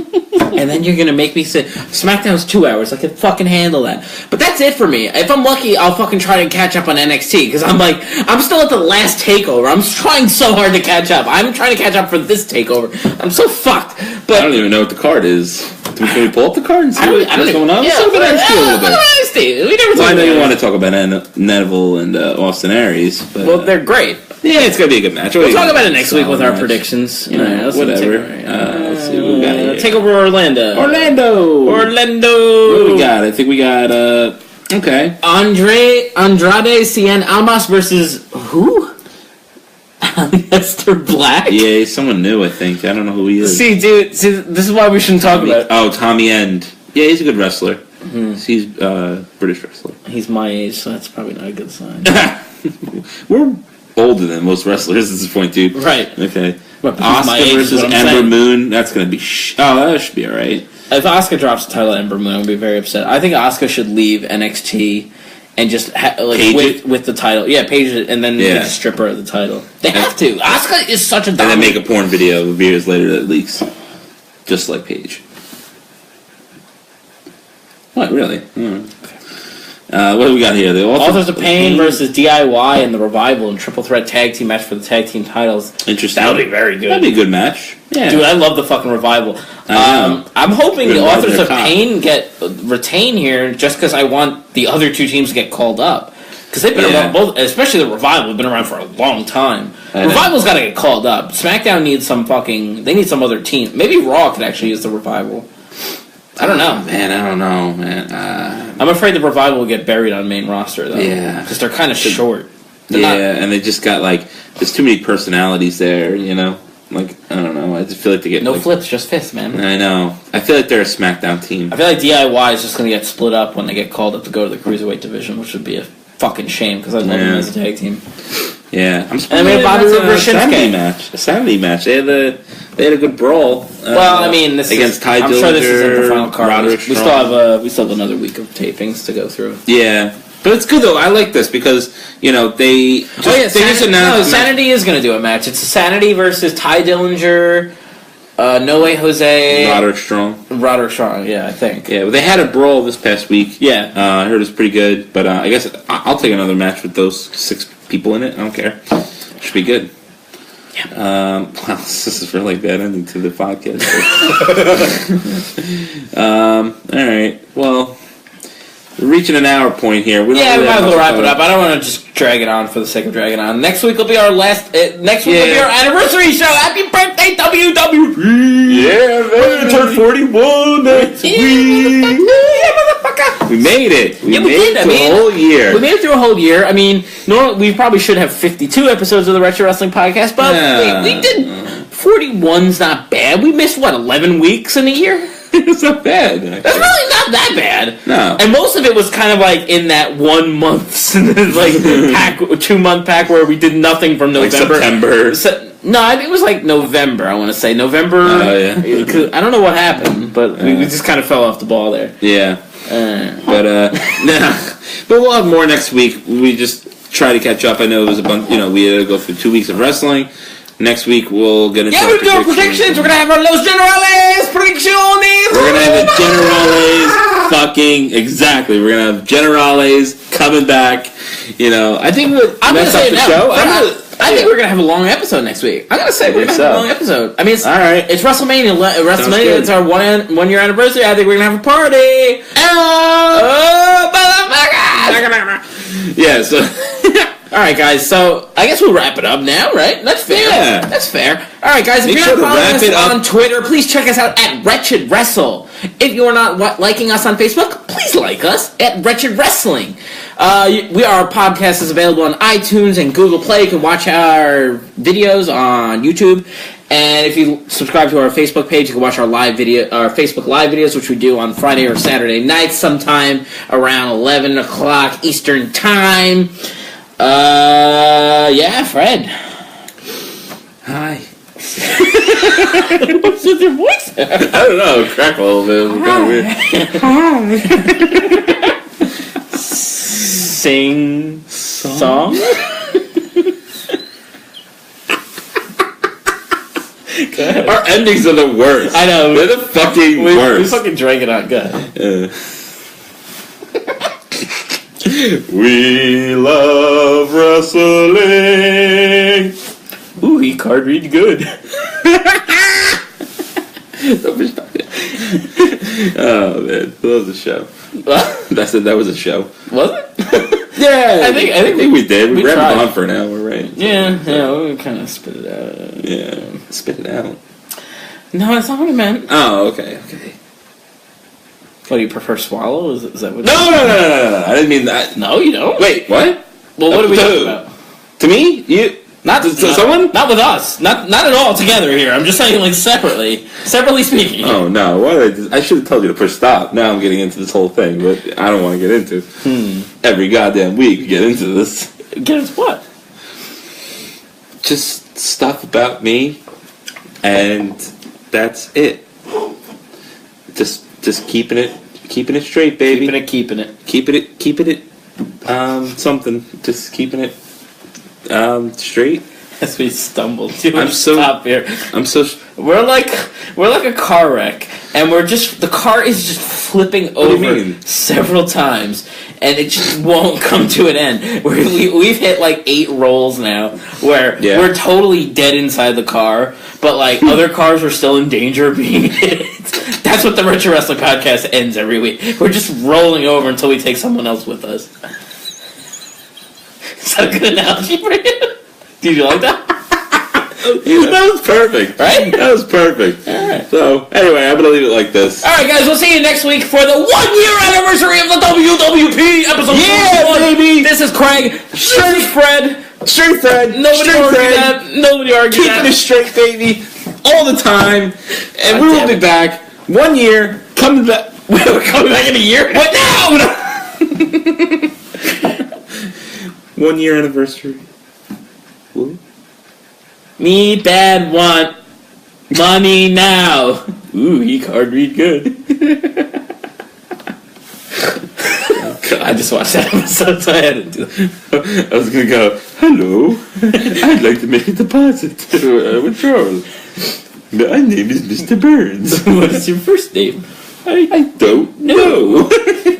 And then you're gonna make me sit. SmackDown's 2 hours. I can fucking handle that. But that's it for me. If I'm lucky, I'll fucking try to catch up on NXT, because I'm still at the last takeover. I'm trying so hard to catch up. I'm trying to catch up for this takeover. I'm so fucked. But I don't even know what the card is. Can we pull up the card and see what's going on? Yeah, let's talk about NXT a little bit. We never talk I know about you want to talk about Neville and Austin Aries, but well, they're great. Yeah, it's gonna be a good match. We'll talk about it next week with our predictions. Whatever. Let's see what we got here. Takeover Orlando. What do we got? I think we got okay. Andrade Cien Almas versus who? Aleister Black? Yeah, he's someone new, I think. I don't know who he is. See, dude, this is why we shouldn't talk about it. Oh, Tommy End. Yeah, he's a good wrestler. Mm-hmm. He's a British wrestler. He's my age, so that's probably not a good sign. We're older than most wrestlers at this point, dude. Right. Okay. Asuka versus Ember Moon. That's going to be... that should be alright. If Asuka drops the title at Ember Moon, I'm going to be very upset. I think Asuka should leave NXT and just with the title. Yeah, Paige, and then make a stripper of the title. They have to. Asuka is such a dominant... And then make a porn video years later that leaks. Just like Paige. What, really? What do we got here? The Authors of Pain versus DIY and the Revival in triple threat tag team match for the tag team titles. Interesting. That would be very good. That'd be a good match. Yeah. Dude, I love the fucking Revival. I'm hoping the Authors of Pain retain here just because I want the other two teams to get called up. Because they've been around, both, especially the Revival, have been around for a long time. Revival's got to get called up. SmackDown needs they need some other team. Maybe Raw could actually use the Revival. I don't know. Man. I'm afraid the Revival will get buried on main roster, though. Yeah. Because they're kind of short. And they just got, there's too many personalities there, you know? I don't know. I just feel like they get... No flips, just fists, man. I know. I feel like they're a SmackDown team. I feel like DIY is just going to get split up when they get called up to go to the Cruiserweight division, which would be a fucking shame, because I love them as a tag team. Yeah. I'm surprised they Bobby Roode versus Shinsuke. A Saturday match. They had a good brawl. This against Ty Dillinger. I'm sure this isn't the final card. We still have another week of tapings to go through. Yeah. But it's good, though. I like this because, they just announced... Sanity is going to do a match. It's Sanity versus Ty Dillinger, No Way Jose... Roderick Strong, yeah, I think. Yeah, but they had a brawl this past week. Yeah. I heard it was pretty good, but I guess I'll take another match with those 6 people in it. I don't care. Should be good. Yeah. Wow, this is really bad ending to the podcast. All right. Well, we're reaching an hour point here. We might as well wrap it up. I don't want to just drag it on for the sake of dragging on. Next week will be our last. Next week will be our anniversary show. Happy birthday, WWE! Yeah, man. We turned 41 next week. We made it. We made it through a whole year. We made it through a whole year. I mean, we probably should have 52 episodes of the Wretched Wrestling Podcast, but we did. 41's not bad. We missed, 11 weeks in a year? It's not bad. Actually. That's really not that bad. No. And most of it was kind of in that 1 month, 2-month pack where we did nothing from November. September. No, it was November, I want to say. November. Oh, yeah. I don't know what happened, but we just kind of fell off the ball there. Yeah. But we'll have more next week. We just try to catch up. I know it was a bunch, we had to go through 2 weeks of wrestling. Next week we'll get into we're doing predictions. We're going to have our Los Generales predictions. We're going to have a Generales exactly. We're going to have Generales coming back. I think I'm going to say the show. I think we're going to have a long episode next week. I'm going to say we're going to have a long episode. I mean, all right. It's WrestleMania. It's our 1 year anniversary. I think we're going to have a party. Yeah, so... All right, guys, so I guess we'll wrap it up now, right? That's fair. Yeah. That's fair. All right, guys, if you're not following us on Twitter, please check us out at Wretched Wrestle. If you're not liking us on Facebook, please like us at Wretched Wrestling. Our podcast is available on iTunes and Google Play. You can watch our videos on YouTube. And if you subscribe to our Facebook page, you can watch our Facebook Live videos, which we do on Friday or Saturday nights sometime around 11 o'clock Eastern Time. Fred. Hi. What's with your voice? I don't know. Crack a little bit. It was kind of weird. Sing song? Our endings are the worst. I know. They're the fucking worst. We fucking drank it out good. We love wrestling. Ooh, he card read good. Oh man, that was a show. That's it. That was a show. Was it? Yeah, I think we did. We ran tried. on for an hour, right? Yeah, we kind of spit it out. Yeah, spit it out. No, that's not what I meant. Oh, okay. What, do you prefer swallow? Is that what? No. I didn't mean that. No, you don't. Wait, what? Well, what are we talking about? To me? You? Not to someone? Not with us. Not at all together here. I'm just saying, like, separately speaking. Oh no! I should have told you to push stop. Now I'm getting into this whole thing, but I don't want to get into. Every goddamn week we get into this. Get into what? Just stuff about me, and that's it. Just keeping it straight, baby. Keeping it. Keeping it. Something. Just keeping it. Straight. As we stumble to I'm so stop here. We're like a car wreck, and the car is just flipping over several times, and it just won't come to an end. We've hit like 8 rolls now, where we're totally dead inside the car, but like other cars are still in danger of being hit. That's what the Retro Wrestling Podcast ends every week. We're just rolling over until we take someone else with us. Is that a good analogy for you? Did you like that? That was perfect. Right? That was perfect. Alright. So, anyway, I'm going to leave it like this. Alright, guys, we'll see you next week for the 1-year anniversary of the WWP episode 41. Baby! This is Craig. Straight Fred. Straight Fred. Nobody argue that. Keeping it straight, baby. All the time. And we will be back. 1 year. Coming back. We're coming back in a year? What now? 1 year anniversary. Ooh. Me bad want money now. Ooh, he card read good. I just watched that episode, so I had to do that. I was going to go, hello. I'd like to make a deposit withdrawal. My name is Mr. Burns. What is your first name? I don't know.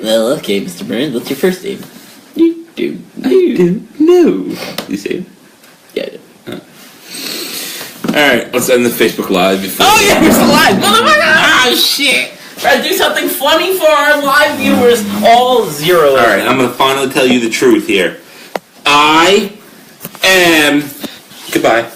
Well, okay, Mr. Burns, what's your first name? You do. I don't know. You see? Yeah, I do. Alright, let's end the Facebook Live before. Oh, yeah, it's live! Motherfucker! Ah, shit! Try to do something funny for our live viewers. All 0. Alright, I'm going to finally tell you the truth here. I am... Goodbye.